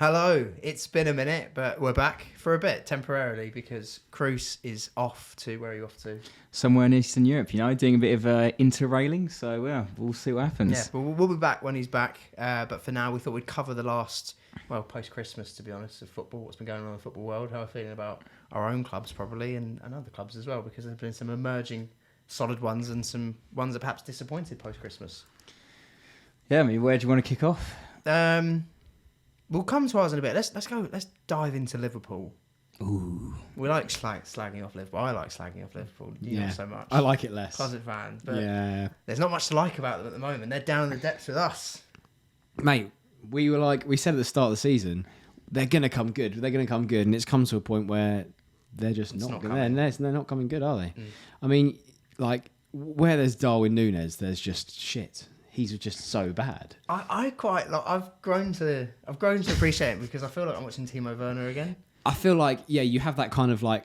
Hello, it's been a minute, but we're back for a bit temporarily because Kroos is off to where are you off to? Somewhere in Eastern Europe, doing a bit of interrailing. So yeah, we'll see what happens. Yeah, but we'll be back when he's back. But for now, we thought we'd cover the last, post-Christmas, to be honest, of football. What's been going on in the football world? How we're feeling about our own clubs, probably, and other clubs as well, because there's been some emerging solid ones and some ones that perhaps disappointed post-Christmas. Yeah, where do you want to kick off? We'll come to ours in a bit. Let's go. Let's dive into Liverpool. Ooh, we like slagging off Liverpool. I like slagging off Liverpool. Not so much. I like it less. Closet fan, but there's not much to like about them at the moment. They're down in the depths with us, mate. We said at the start of the season, they're gonna come good. They're gonna come good, and it's come to a point where they're just not coming. They're not coming good, are they? I mean, like where there's Darwin Núñez, there's just shit. He's just so bad. I quite like. I've grown to appreciate him because I feel like I'm watching Timo Werner again. I feel like you have that kind of like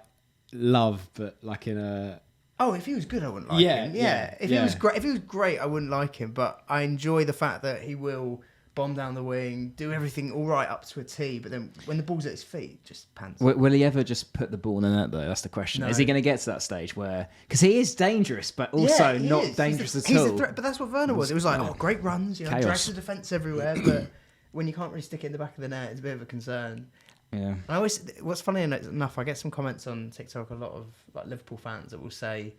love, but like in a. Oh, if he was good, I wouldn't like him. If he was great, I wouldn't like him. But I enjoy the fact that he will bomb down the wing, do everything all right up to a T, but then when the ball's at his feet, just pants. Will he ever just put the ball in the net, though? That's the question. No. Is he going to get to that stage where... Because he is dangerous, but also not dangerous at all. He's a threat, but that's what Werner was. It was like, great runs, drags the defence everywhere, but when you can't really stick it in the back of the net, it's a bit of a concern. Yeah. And what's funny enough, I get some comments on TikTok, a lot of like Liverpool fans that will say,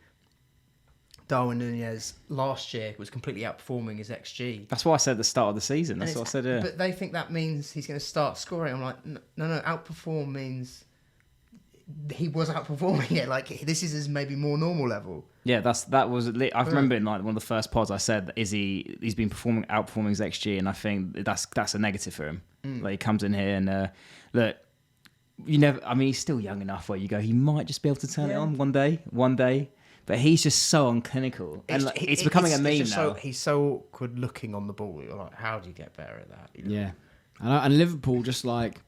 Darwin Núñez last year was completely outperforming his XG. That's what I said at the start of the season. That's what I said. Yeah. But they think that means he's going to start scoring. I'm like, no. Outperform means he was outperforming it. Like this is his maybe more normal level. Yeah, that was. I remember in like one of the first pods I said, he's been outperforming his XG, and I think that's a negative for him. Like he comes in here and look. You never. I mean, he's still young enough where you go. He might just be able to turn it on one day. But he's just so unclinical, and it's becoming a meme now. He's so awkward looking on the ball. You're like, how do you get better at that? Yeah, and Liverpool just like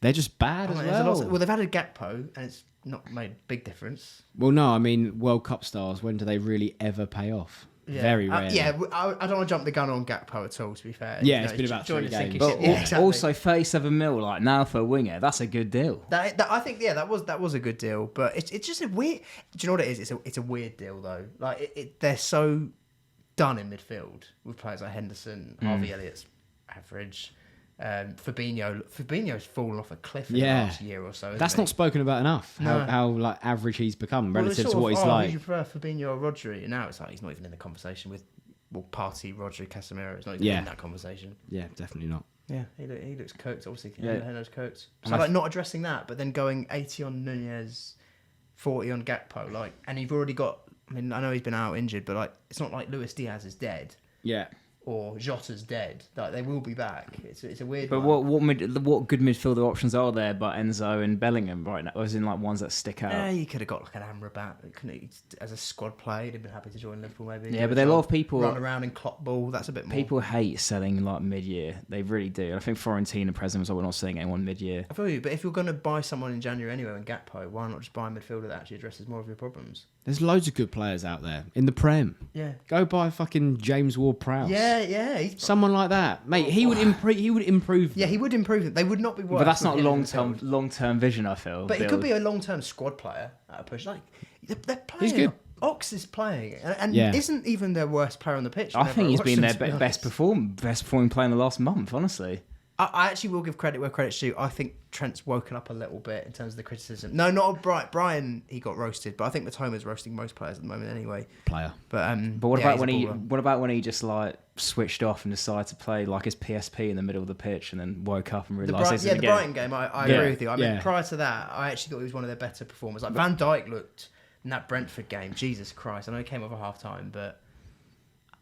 they're just bad as well. They've added Gakpo, and it's not made a big difference. Well, no, I mean World Cup stars. When do they really ever pay off? Yeah. Very rare. I don't want to jump the gun on Gakpo at all. To be fair, it's been about 3 games. But also 37 mil, like now for a winger, that's a good deal. I think that was a good deal. But it's just a weird. Do you know what it is? It's a weird deal though. Like they're so done in midfield with players like Henderson, Harvey Elliott's average. Fabinho's fallen off a cliff in the last year or so. That's not spoken about enough. How like average he's become relative to what he's like. Who do you prefer, Fabinho or Rodri? And now it's like he's not even in the conversation with Partey, Rodri, Casemiro. It's not even in that conversation. Yeah, definitely not. Yeah, he looks cooked. Obviously, he knows cooked. So not addressing that, but then going 80 on Núñez, 40 on Gakpo, and you've already got. I mean, I know he's been out injured, but it's not like Luis Diaz is dead. Yeah. Or Jota's dead. Like they will be back. It's a weird. But one. what good midfielder options are there? But Enzo and Bellingham right now, as in like ones that stick out. Yeah, you could have got like an Amrabat as a squad player. He'd have been happy to join Liverpool maybe. Yeah, but there are a lot of people run around and clock ball. That's a bit more. People hate selling like mid-year. They really do. I think Fiorentina present was like we're not selling anyone mid-year. I feel you, but if you're going to buy someone in January anyway, and Gakpo, why not just buy a midfielder that actually addresses more of your problems? There's loads of good players out there in the Prem. Yeah. Go buy fucking James Ward-Prowse. Yeah. Someone like that, mate. He would improve. He would improve. Yeah, he would improve them. They would not be worse. But that's not long-term vision, I feel. But he could be a long-term squad player at a push. Like they're playing. He's good. Ox is playing, and isn't even their worst player on the pitch. I think he's been their best performing player in the last month, honestly. I actually will give credit where credit's due. I think Trent's woken up a little bit in terms of the criticism. No, not Brian. Brian, he got roasted, but I think Matoma's roasting most players at the moment anyway. Player. But what about when he just like switched off and decided to play like his PSP in the middle of the pitch and then woke up and realised the Brighton game. I agree with you. I mean, prior to that, I actually thought he was one of their better performers. Like Van Dijk looked in that Brentford game. Jesus Christ! I know he came over half time, but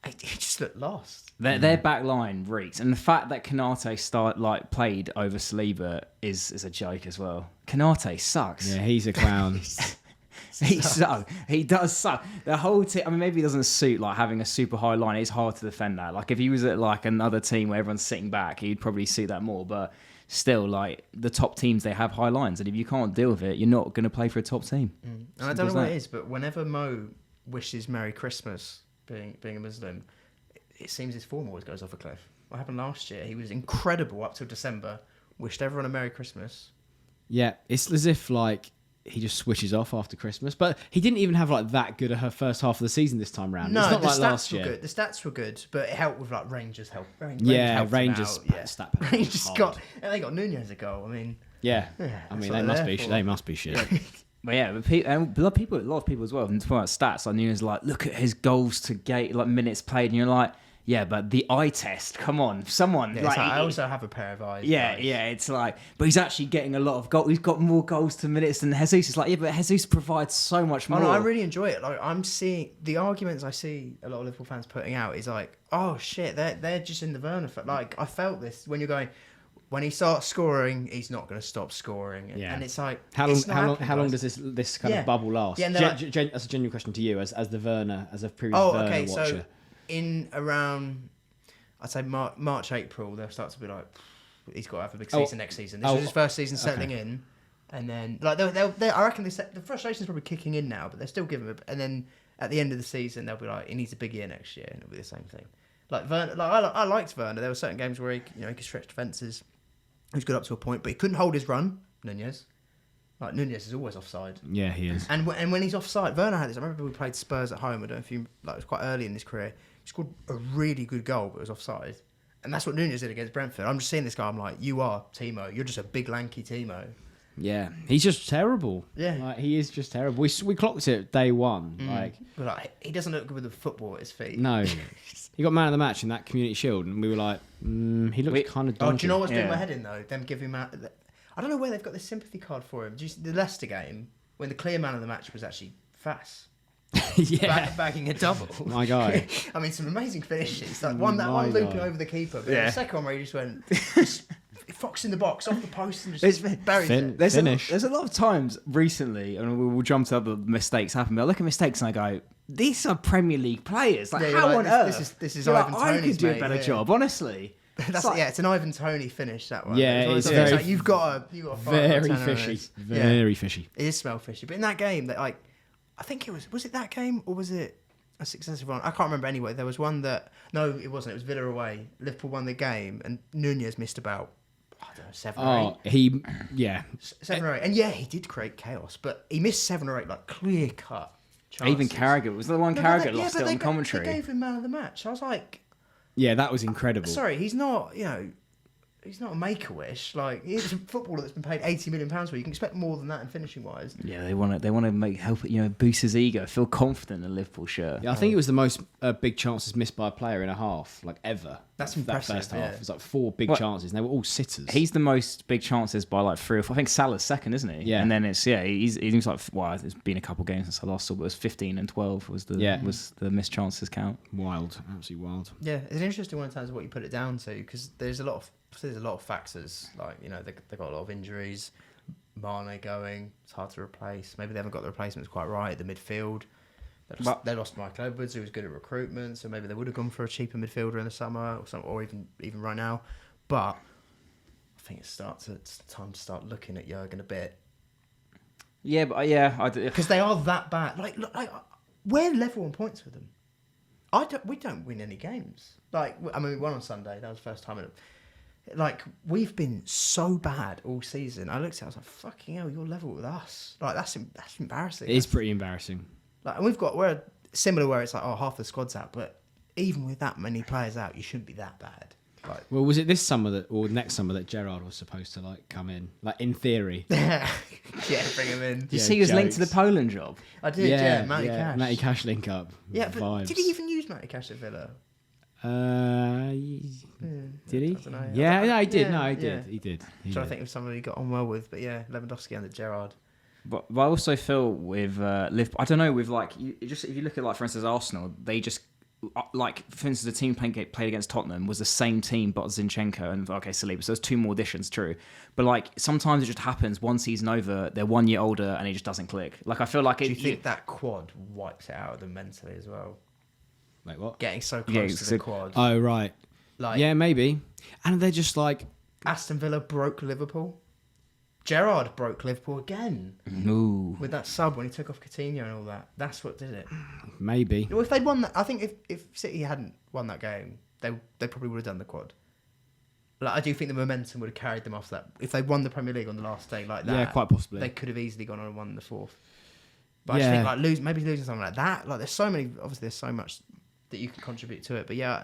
he just looked lost. Their back line reeks, and the fact that Konate played over Saliba is a joke as well. Konate sucks. Yeah, he's a clown. He does suck. The whole team. I mean, maybe it doesn't suit like having a super high line. It's hard to defend that. Like if he was at like another team where everyone's sitting back, he'd probably suit that more. But still, like the top teams, they have high lines, and if you can't deal with it, you're not going to play for a top team. And I don't know what it is, but whenever Mo wishes Merry Christmas, being a Muslim, it seems his form always goes off a cliff. What happened last year? He was incredible up till December, wished everyone a Merry Christmas. Yeah, it's as if like he just switches off after Christmas. But he didn't even have like that good of her first half of the season this time round. No, it's not the like stats last were year. good. The stats were good, but it helped with like Rangers help. Rangers helped him out, stat Rangers hard. and they got Nunez a goal. I mean, Yeah, I that's mean what they must be shit. But yeah, and a lot of people as well. And talking about stats, like Nunes, like look at his goals to gate, like minutes played, and you're like, yeah, but the eye test, come on, someone. yeah, like, I also have a pair of eyes. yeah, guys. yeah, it's like, but he's actually getting a lot of goals. He's got more goals to minutes than Jesus. It's like, yeah, but Jesus provides so much more. Oh, no, I really enjoy it. Like I'm seeing the arguments I see a lot of Liverpool fans putting out is like, oh shit, they're just in the Werner. Like I felt this when you're going. When he starts scoring, he's not going to stop scoring, and it's like How long does this kind of bubble last? Yeah, that's a genuine question to you as the Werner, as a previous Werner watcher. So in around, I'd say March, April, they'll start to be like, he's got to have a big season next season. This was his first season settling in, and then like I reckon the frustration's probably kicking in now, but they're still giving him. And then at the end of the season, they'll be like, he needs a big year next year, and it'll be the same thing. Like Werner, I liked Werner. There were certain games where he could stretch defenses. He was good up to a point, but he couldn't hold his run. Nunez is always offside. Yeah, he is. And when he's offside, Werner had this. I remember we played Spurs at home. I don't know if it was quite early in his career. He scored a really good goal, but it was offside. And that's what Nunez did against Brentford. I'm just seeing this guy. I'm like, you are Timo. You're just a big lanky Timo. Yeah, he's just terrible. Yeah, like, he is just terrible. We clocked it day one. But he doesn't look good with the football at his feet. No, he got man of the match in that Community Shield, and we were like, he looks kind of. Oh, do you know what's doing my head in though? Them giving him out. I don't know where they've got this sympathy card for him. Do you see the Leicester game when the clear man of the match was actually Fass? Bagging a double. My guy. I mean, some amazing finishes. Like one looping over the keeper, but the second one where he just went. Fox in the box, off the post, and just buried it. There's a lot of times recently, and we'll jump to other mistakes happen, but I look at mistakes and I go, these are Premier League players. Like, how on earth? This is Ivan Toney's, I could do a better job, honestly. It's an Ivan Toney finish, that one. Yeah, it's very, like you've got to very fishy. Very fishy. It is smell fishy. But in that game, I think it was it that game or was it a successive one? I can't remember anyway. There was one that, no, it wasn't. It was Villa away. Liverpool won the game and Nunez missed about, I don't know, 7 or 8. 7 or 8. And yeah, he did create chaos, but he missed 7 or 8 like clear cut chances. Even Carragher was the one Carragher lost it on commentary. They gave him man of the match. I was like, yeah, that was incredible. Sorry, he's not, he's not a make-a-wish. Like, he's a footballer that's been paid £80 million for. You can expect more than that in finishing wise. Yeah, they want to help boost his ego, feel confident in a Liverpool shirt. Yeah, I think it was the most big chances missed by a player in a half, like ever. That's impressive. That first half, yeah. it was like 4 big chances, and they were all sitters. He's the most big chances by like 3 or 4. I think Salah's second, isn't he? Yeah. And then he's like, it's been a couple games since I last saw, but it was 15 and 12 was the missed chances count. Wild, absolutely wild. Yeah, it's an interesting one in terms of what you put it down to, because there's a lot of factors, like they've got a lot of injuries. Mane going, it's hard to replace. Maybe they haven't got the replacements quite right at the midfield. They lost Michael Edwards, who was good at recruitment, so maybe they would have gone for a cheaper midfielder in the summer, or even right now. But I think it's time to start looking at Jurgen a bit. Yeah, but because they are that bad. Like we're level on points with them. We don't win any games. Like, I mean, we won on Sunday. That was the first time in. Like, we've been so bad all season. I looked at it, I was like, fucking hell, you're level with us. Like, that's embarrassing. It is pretty embarrassing. Like, and we're similar where it's like, half the squad's out, but even with that many players out, you shouldn't be that bad. Like, well, was it this summer or next summer that Gerrard was supposed to like come in? Like, in theory. Yeah, bring him in. Did you see he was linked to the Poland job? I did, yeah. Matty Cash. Matty Cash link up. Yeah, but vibes. did he even use Matty Cash at Villa? Did he? I don't know. Yeah, no, he did. Yeah, no, he yeah. did. He did. So I think it was somebody he got on well with, but yeah, Lewandowski under Gerrard. But I also feel with Liverpool, I don't know, with like, if you look at like, for instance, Arsenal, they just, like, for instance, the team played against Tottenham was the same team, but Zinchenko and, Saliba, so there's 2 more additions, true. But like, sometimes it just happens, one season over, they're 1 year older, and it just doesn't click. Like, I feel like Do you think that quad wipes it out of them mentally as well? Like what? Getting so close to the quad. Oh, right. Like, yeah, maybe. And they're just like... Aston Villa broke Liverpool. Gerrard broke Liverpool again. Ooh. With that sub when he took off Coutinho and all that. That's what did it. Maybe. Well, if they'd won that, I think if City hadn't won that game, they probably would have done the quad. Like, I do think the momentum would have carried them off that. If they won the Premier League on the last day like that, Yeah, quite possibly. they could have easily gone on and won the fourth. But I just think like maybe losing something like that. Like, there's so much that you can contribute to it. But yeah,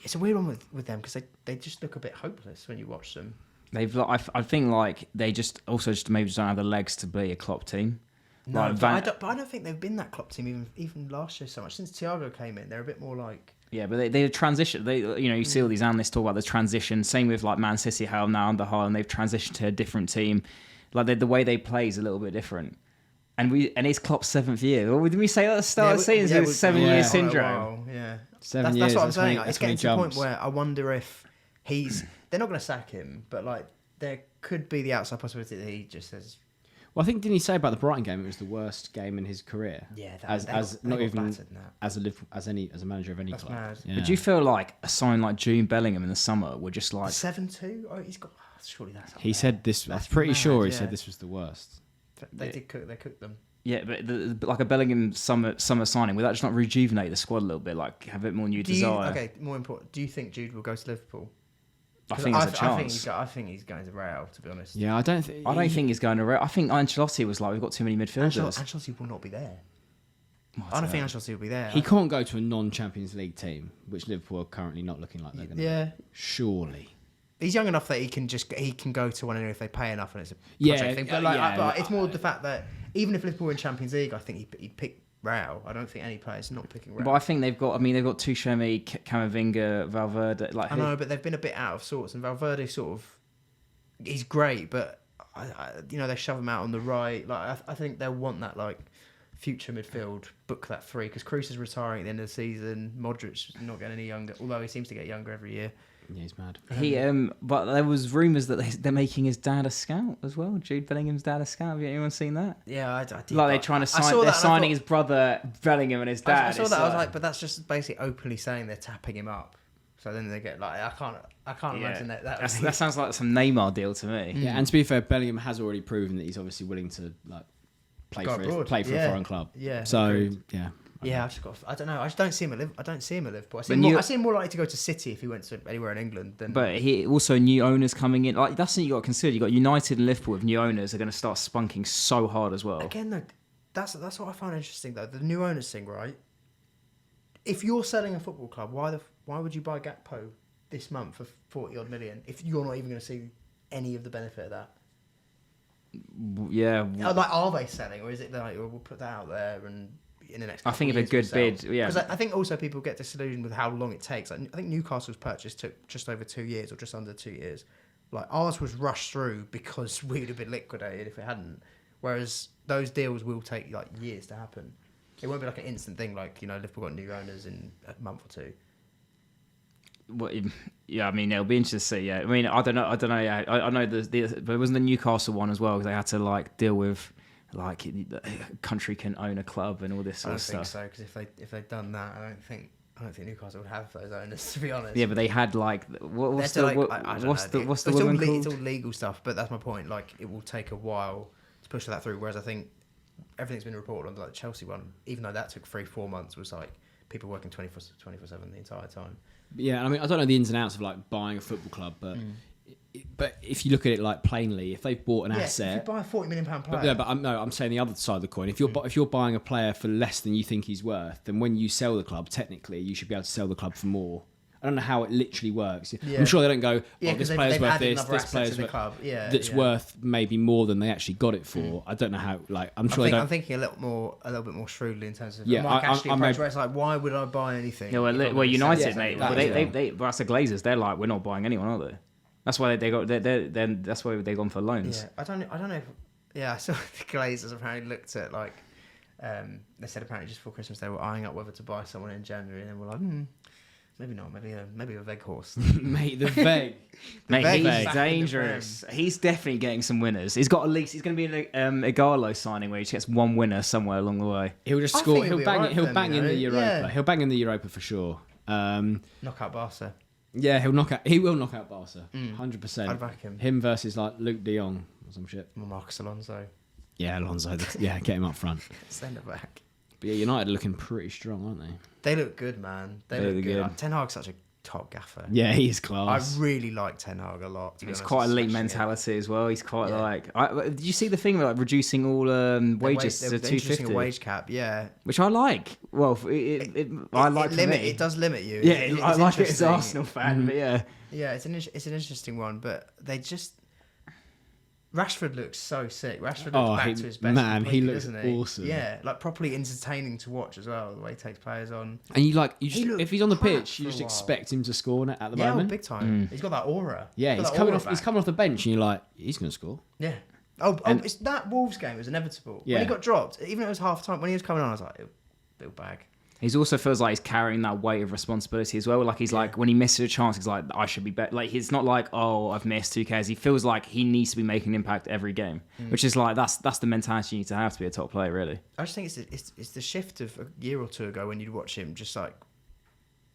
it's a weird one with them because they just look a bit hopeless when you watch them. They've, I think, like they just maybe just don't have the legs to be a Klopp team. No, like, but I don't think they've been that Klopp team even last year so much. Since Thiago came in, they're a bit more like. Yeah, but they transition. You see all these analysts talk about the transition. Same with like Man City, how now under Haaland they've transitioned to a different team. Like the way they play is a little bit different. And it's Klopp's 7th year. Or didn't we say that at the start of the season? It's 7-year syndrome. Yeah, 7 years. That's what I'm saying. It's getting to the point where I wonder if they're not going to sack him, but like there could be the outside possibility that he just says. Well, I think didn't he say about the Brighton game it was the worst game in his career? Yeah, as a manager of any That's club. mad. Yeah. But do you feel like a sign like Jude Bellingham in the summer were just like 7-2? Oh, he's got. Surely that's. He said this. I'm pretty sure he said this was the worst. They cooked them. Yeah, but like a Bellingham summer signing, would that just not rejuvenate the squad a little bit, like have a bit more new desire? Okay, more important. Do you think Jude will go to Liverpool? I think there's a chance. I think he's going to Real, to be honest. Yeah, I don't think he's going to Real. I think Ancelotti was like, we've got too many midfielders. Ancelotti will not be there. I don't think Ancelotti will be there. He can't go to a non-Champions League team, which Liverpool are currently not looking like they're going to. Yeah, surely. He's young enough that he can go to one if they pay enough and it's a project thing. But but it's more the fact that even if Liverpool were in Champions League, I think he'd pick Real. I don't think any player's not picking Real. But I think they've got Tuchemi, Camavinga, Valverde. Like I know, but they've been a bit out of sorts, and Valverde he's great, but they shove him out on the right. Like I think they'll want that like future midfield, book that 3 because Kroos is retiring at the end of the season. Modric's not getting any younger, although he seems to get younger every year. Yeah, he's mad. But there was rumours that they're making his dad a scout as well. Jude Bellingham's dad a scout. Have anyone seen that? Yeah, I did. Like they're trying to sign. They're signing his brother Bellingham and his dad. I saw that. I was like, but that's just basically openly saying they're tapping him up. So then they get like, I can't imagine that. That sounds like some Neymar deal to me. Yeah, and to be fair, Bellingham has already proven that he's obviously willing to like play for a foreign club. Yeah. So agreed. yeah. Yeah, I don't know. I just don't see him at Liverpool. I see him more likely to go to City if he went to anywhere in England. But he also new owners coming in. Like that's what you got to consider. You got United and Liverpool with new owners are going to start spunking so hard as well. Again, though, that's what I find interesting though. The new owners thing, right? If you're selling a football club, why would you buy Gakpo this month for 40 odd million if you're not even going to see any of the benefit of that? Yeah. Like, are they selling, or is it like we'll put that out there and? In the next I think if a good bid, yeah. Because I think also people get disillusioned with how long it takes. Like, I think Newcastle's purchase took just over 2 years or just under 2 years. Like ours was rushed through because we'd have been liquidated if it hadn't. Whereas those deals will take like years to happen. It won't be like an instant thing. Like Liverpool got new owners in a month or two. Well, yeah, I mean it'll be interesting to see. Yeah, I mean I don't know. Yeah, I know but it wasn't the Newcastle one as well because they had to like deal with. Like a country can own a club and all this sort of stuff. I don't think so because if they'd done that, I don't think Newcastle would have those owners, to be honest. Yeah, but they had like what's the woman called? It's all legal stuff, but that's my point. Like it will take a while to push that through. Whereas I think everything's been reported on like the Chelsea one, even though that took 3-4 months, was like people working 24/7 the entire time. Yeah, I mean I don't know the ins and outs of like buying a football club, but. But if you look at it like plainly, if they've bought an asset, if you buy a £40 million player, but I'm saying the other side of the coin. If you're buying a player for less than you think he's worth, then when you sell the club, technically you should be able to sell the club for more. I don't know how it literally works. Yeah. I'm sure they don't go, this player's worth this player's worth that's worth maybe more than they actually got it for. I don't know how. Like I'm thinking a little bit more shrewdly in terms of approach where it's like, why would I buy anything? Yeah, well, United, mate. That's the Glazers. They're like, we're not buying anyone, are they? That's why that's why they've gone for loans. Yeah, I don't know if I saw the Glazers apparently looked at like they said apparently just before Christmas they were eyeing up whether to buy someone in January and then we're like maybe not, maybe a Veg horse. Mate, the Veg. Mate, he's dangerous. He's definitely getting some winners. He's got at least he's going to be in a Igalo signing where he gets one winner somewhere along the way. He'll just score. He'll bang in the Europa. Yeah. He'll bang in the Europa for sure. Knock out Barca. Yeah, he will knock out Barca. 100%. I'd back him. Him versus like Luke de Jong or some shit. Or Marcus Alonso. Yeah, Alonso. Get him up front. Send it back. But yeah, United are looking pretty strong, aren't they? They look good, man. They look good. Ten Hag's such a top gaffer. Yeah, he is I class. really like Ten Hag a lot. To be He's honest, quite elite especially- mentality as well. He's quite Yeah. did you see the thing about like reducing all wages They're to introducing 250, a wage cap. Yeah, which I like. Well, I like for me. It does limit you. Yeah, It's I like it as interesting. an Arsenal fan, but yeah. Yeah, it's an interesting one, but they just. Rashford looks so sick. Rashford looks back to his best. Man, he completely, looks doesn't he? awesome. Yeah, like properly entertaining to watch as well. The way he takes players on. And you just, looked if he's on the crap pitch, you for a just while. expect him to score at the Yeah, moment. big time. He's got that aura. Yeah, got he's that coming aura off. He's back. coming off the bench, and you're like, he's going to score. Yeah. And- It's that Wolves game was inevitable. Yeah. When he got dropped, even though it was half time, when he was coming on, I was like, little bag. He also feels like he's carrying that weight of responsibility as well. Like he's like, when he misses a chance, he's like, I should be better. Like it's not like, oh, I've missed, who cares? He feels like he needs to be making an impact every game, which is like that's the mentality you need to have to be a top player, really. I just think it's the shift of a year or two ago when you'd watch him just like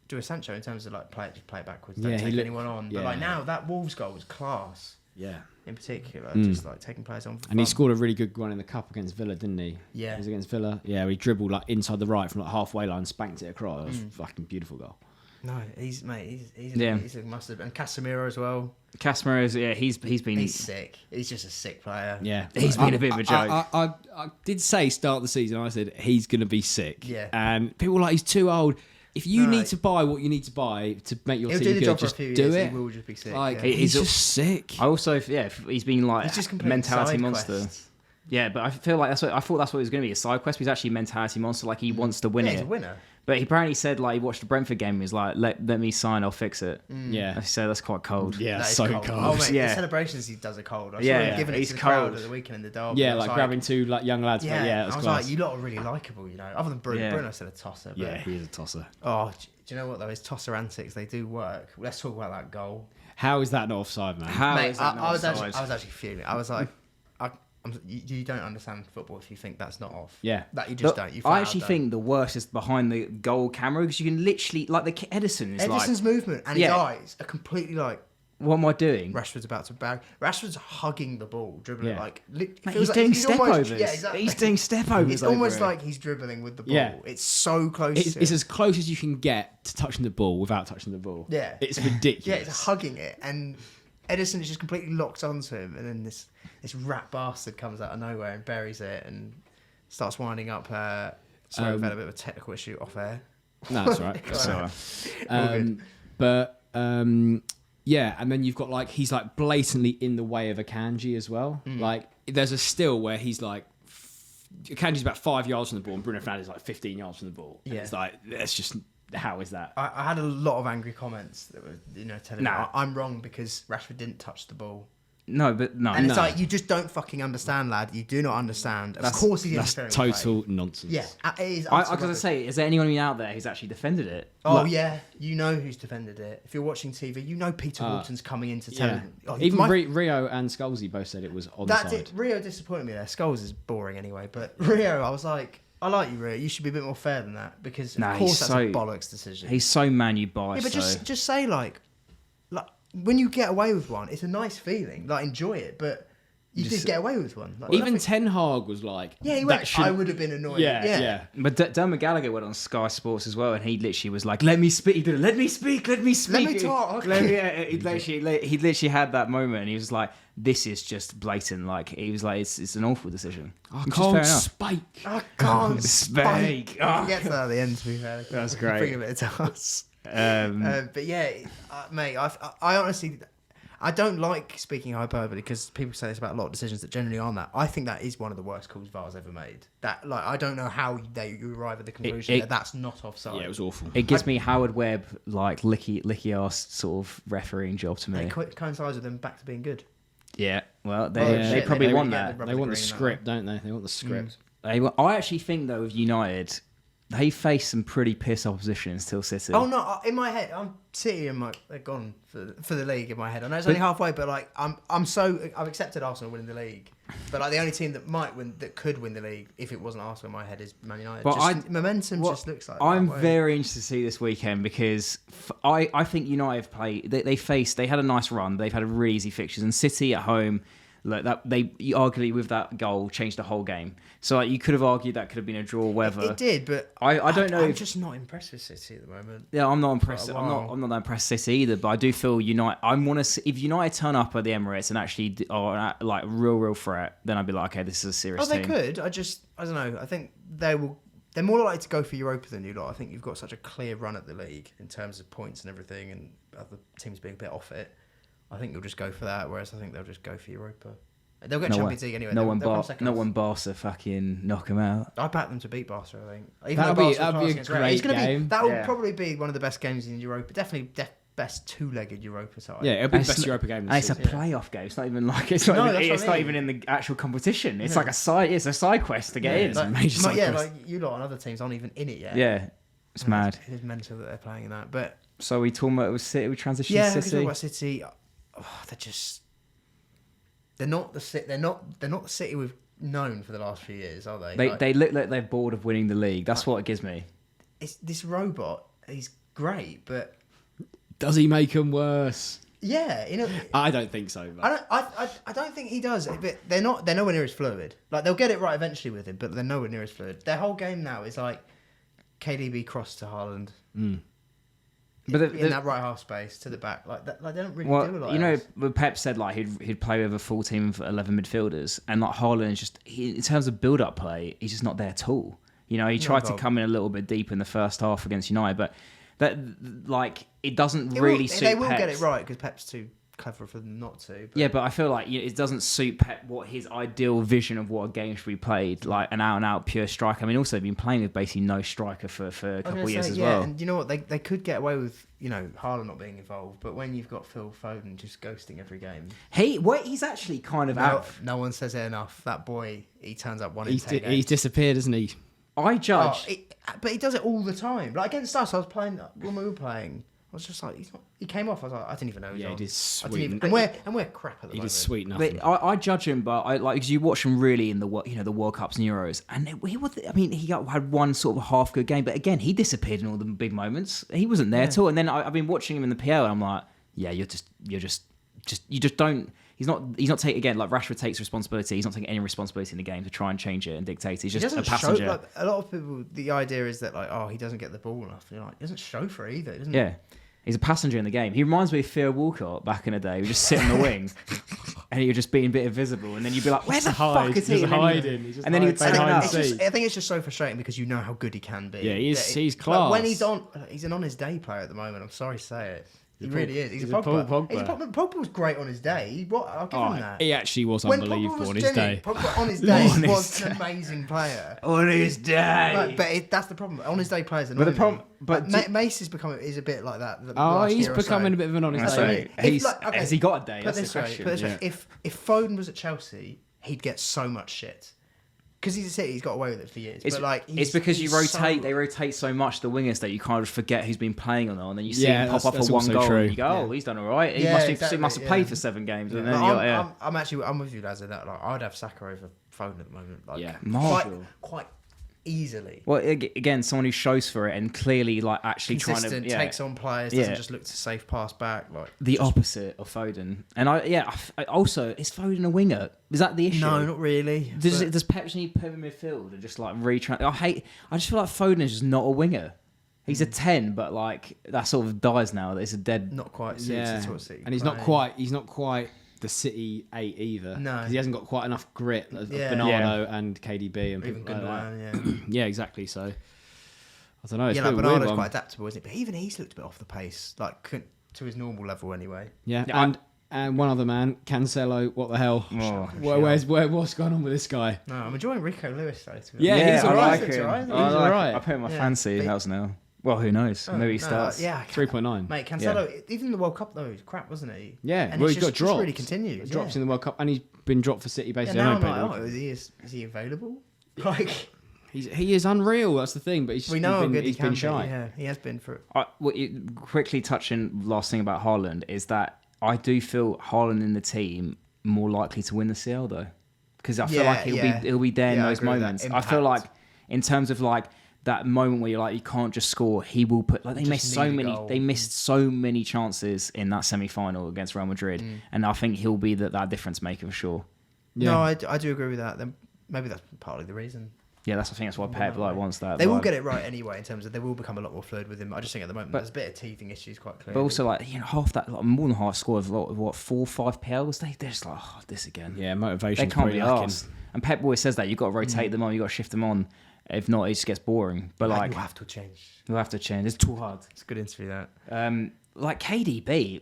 do a Sancho in terms of like play it backwards, don't Yeah, he take looked- anyone on. yeah. But like now that Wolves goal was class Yeah. in particular, just like taking players on. For And he fun. scored a really good one in the cup against Villa, didn't he? Yeah. It was against Villa. Yeah, he dribbled like inside the right from like halfway line, spanked it across. It was a fucking beautiful goal. No, he's Yeah. he's a must-have. And Casemiro as well. Casemiro is he's been He's sick. He's just a sick player. Yeah, He's been a bit of a joke. I did say start the season. I said he's going to be sick. Yeah. and people were like he's too old. If you No. need to buy what you need to buy to make your He'll team do the good, job for a just few do years. it. He will just be sick. Like yeah. he's He's just sick. I also he's been like He's just completely mentality side monster. quest. Yeah, but I feel like I thought that's what it was going to be, a side quest. But he's actually a mentality monster. Like he wants to win Yeah, it. he's a winner. But he apparently said like he watched the Brentford game. He was like, let me sign, I'll fix it. Yeah, I said that's quite cold. yeah, That is so cold. cold. Oh, mate, Yeah. the celebrations he does are cold. I saw Yeah, him yeah. giving it He's to the crowd cold. at the weekend in the derby. Yeah, I was like grabbing two like young lads. Yeah, But yeah, it I was was class. like, you lot are really likable, you know. Other than Bruno, Yeah. Bruno's still a tosser. But, Yeah, he is a tosser. Oh, do you know what though? His tosser antics, they do work. Let's talk about that goal. How is that not offside, man? How Mate, is that not I was offside? actually fuming. I was like, you don't understand football if you think that's not off. Yeah. That you just But don't. You I flat actually out think the worst is behind the goal camera because you can literally like the Edison is Edison's like, movement and his Yeah. eyes are completely like what am I doing? Rashford's about to bag. Rashford's hugging the ball, dribbling Yeah. it like. Mate, feels he's like doing he's step almost- overs. Yeah, exactly. He's doing step overs. It's over almost it. like he's dribbling with the ball. Yeah. It's so close. It's, to it's it. as close as you can get to touching the ball without touching the ball. Yeah. It's ridiculous. Yeah, it's hugging it, and Edison is just completely locked onto him, and then this rat bastard comes out of nowhere and buries it and starts winding up. Sorry, we've had a bit of a technical issue off air. No, that's right. Go on. So, But yeah, and then you've got like he's like blatantly in the way of Akanji as well. Like there's a still where he's like Akanji's about 5 yards from the ball and Bruno Fernandes is like 15 yards from the ball. And Yeah. it's like that's just how is that? I had a lot of angry comments that were, telling me Nah. I'm wrong because Rashford didn't touch the ball. no, And no. it's like, you just don't fucking understand, lad. You do not understand. Of That's- course he didn't. That's interfere in play. total nonsense. Yeah, it is. I utter was gonna rubbish. say, is there anyone out there who's actually defended it? Oh Like- yeah, you know who's defended it. If you're watching TV, you know Peter Walton's coming in to tell Yeah. him. Oh, Even my- Rio and Scalzi both said it was on That's side. it. Rio disappointed me there. Skulls is boring anyway, but Rio, I was like, I like you, Rio. You should be a bit more fair than that because Nah, of course he's that's so- a bollocks decision. He's so man you buy. Yeah, but so. just say like when you get away with one, it's a nice feeling. Like enjoy it, but you Just- did get away with one. Like, Even nothing- Ten Hag was like, yeah, he that went. shouldn't- I would have been annoyed. Yeah. But Dermot Gallagher went on Sky Sports as well, and he literally was like, "Let me speak." He did it, let me speak. Let me speak. Let me talk. Yeah, he literally had that moment, and he was like, "This is just blatant." Like he was like, "It's an awful decision." I Which is can't fair enough. spike. I can't Spake. spike. Oh. He gets that at the end. To be fair, That's great. Bring a bit to us. But yeah, mate, I honestly, I don't like speaking hyperbole because people say this about a lot of decisions that generally aren't that. I think that is one of the worst calls VAR's ever made. That like I don't know how you arrive at the conclusion that that's not offside. Yeah, it was awful. It gives me Howard Webb like licky ass sort of refereeing job to me. It coincides with them back to being good. Yeah, well, Oh, they shit, probably they want really that. get the They want the green that script, don't they? They want the script. I actually think though with United, they faced some pretty piss opposition until City. Oh no! In my head, I'm City and they're gone for the league. In my head, I know it's only halfway, but like I've accepted Arsenal winning the league. But like the only team that could win the league if it wasn't Arsenal in my head is Man United. But Momentum Well, just looks like. I'm that way. very interested to see this weekend because I think United have played. They had a nice run. They've had a really easy fixtures, and City at home. Like that, arguably with that goal changed the whole game. So like, you could have argued that could have been a draw, whether it did, but I don't know. I'm just not impressed with City at the moment. Yeah, I'm not impressed. For a I'm while. not that impressed with City either. But I do feel United. I want to see if United turn up at the Emirates and actually are like real threat. Then I'd be like, okay, this is a serious They team. could. I don't know. I think they will. They're more likely to go for Europa than you lot. I think you've got such a clear run at the league in terms of points and everything, and other teams being a bit off it. I think you'll just go for that. Whereas I think they'll just go for Europa. They'll get Champions League anyway. No one Barca fucking knock them out. I back them to beat Barca. I think. That'll be a great game. That will probably be one of the best games in Europa. Definitely best two-legged Europa side. Yeah, it'll be the best Europa game. And it's a playoff game. It's not even like it's not even in the actual competition. It's like a side. It's a side quest to get in. It's a major side quest. Like you lot and other teams aren't even in it yet. Yeah, it's mad. It is mental that they're playing in that. But so we talking about City. We transitioned yeah, to we City. talk about City. Oh, they're not the City we've known for the last few years, are they? They look like they're bored of winning the league. That's what it gives me. It's this robot. He's great, but does he make them worse? Yeah, I don't think so. But. I don't think he does. But they're nowhere near as fluid. Like they'll get it right eventually with him, but they're nowhere near as fluid. Their whole game now is like KDB cross to Haaland. But in that right half space to the back, like they don't really do a lot. You know, Pep said like he'd play with a full team of 11 midfielders, and like Haaland is just in terms of build-up play, he's just not there at all. You know, he tried to come in a little bit deep in the first half against United, but that like it doesn't really suit. They will Pep. get it right because Pep's too clever for them not to. But. Yeah, but I feel like it doesn't suit Pep what his ideal vision of what a game should be played, like an out-and-out pure striker. I mean, also been playing with basically no striker for a couple of years as well. And you know what? They could get away with Haaland not being involved, but when you've got Phil Foden just ghosting every game, he's actually kind of out. No one says it enough. That boy, he turns up in 10 games. He's disappeared, isn't he? I judge, but he does it all the time. Like against us, I was playing when we were playing. I was just like, he came off. I was like, I didn't even know. He did sweet. And we're crap at the moment. He did sweet nothing. But I judge him, but because you watch him really in the World Cups and Euros, and he had one sort of half good game, but again he disappeared in all the big moments. He wasn't there at all. And then I've been watching him in the PL, and I'm like, yeah, you just don't. He's not taking again like Rashford takes responsibility. He's not taking any responsibility in the game to try and change it and dictate. He's just a passenger. A lot of people, the idea is that he doesn't get the ball enough. He doesn't show for it either, doesn't he? Yeah. He's a passenger in the game. He reminds me of Theo Walcott back in the day. He would just sit in the wing, and he would just be a bit invisible. And then you'd be like, "Where the fuck is he?" And then he would stand up. I think it's just so frustrating because you know how good he can be. Yeah, he's class. When he's an on his day player at the moment. I'm sorry to say it. He really is. He's a Pogba. Pogba was great on his day. I'll give him that. He actually was unbelievable on his day. Pogba on his day was an amazing player. On his day. But that's the problem. On his day players are not. But Mace is a bit like that. He's becoming a bit of an on his day. Has he got a day? That's the question. If Foden was at Chelsea, he'd get so much shit. Because he's a City, he's got away with it for years. It's because they rotate so much the wingers that you kind of forget who's been playing or not, and then you see him pop up for one goal, and you go, he's done all right. He must have played for 7 games. And then I'm with you, lads, in that. Like, I'd have Saka over Foden at the moment. Quite easily. Well, again, someone who shows for it and clearly actually consistent, trying to takes on players, doesn't just look to safe pass back. The opposite of Foden. And also, is Foden a winger? Is that the issue? No, not really. Does Pep just need to put him in midfield and just I just feel like Foden is just not a winger. He's a 10, but that sort of dies now. That it's a dead. Not quite suited to what City. And he's not quite the City 8 either. No, because he hasn't got quite enough grit as Bernardo and KDB and people like that. Yeah, exactly. So I don't know. It's Bernardo's quite adaptable, isn't it? But even he's looked a bit off the pace, to his normal level anyway. Yeah, and one other man, Cancelo. What the hell? What's going on with this guy? No, I'm enjoying Rico Lewis though. He's alright. He's alright. I put him in my fancy house now. Well, who knows? Maybe he starts. 3.9. Mate, Cancelo, even in the World Cup though, he's crap, wasn't he? Yeah, and he got dropped. Really continues. Drops in the World Cup, and he's been dropped for City basically. Is he available? He is unreal. That's the thing. But he's been shy. Yeah, he has been for. Quickly touching last thing about Haaland is that I do feel Haaland in the team more likely to win the CL though, because I feel like he'll be there in those moments. I feel like in terms of that moment where you're you can't just score, he will put they missed so many chances in that semi-final against Real Madrid, and I think he'll be that difference maker for sure. Yeah. No, I do agree with that. Then maybe that's partly the reason. Yeah, I think that's why Pep wants that. They will vibe. get it right anyway in terms of they will become a lot more fluid with him. I just think at the moment there's a bit of teething issues quite clearly. But also, half that, more than half score of what 4 or 5 PLs. They're just like, this again. Yeah, motivation. They can't be asked. And Pep always says that you've got to rotate them on, you've got to shift them on. If not, it just gets boring. But we'll have to change. We'll have to change. It's too hard. It's a good interview that. KDB,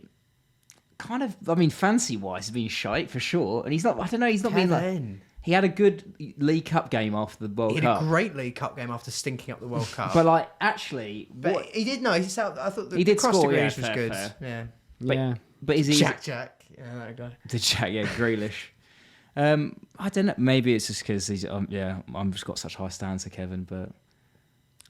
kind of, fancy wise, has been shite for sure. And he's not. I don't know. He's not been like. He had a good League Cup game after the World Cup. He had a great League Cup game after stinking up the World Cup. But actually, he did. No, I thought he did cross score. to Yeah, Grealish was fair, good. fair. Yeah. But is he Jack? Yeah, that guy. The Jack? Yeah, Grealish. I don't know. Maybe it's just because he's. I've just got such high standards to Kevin, but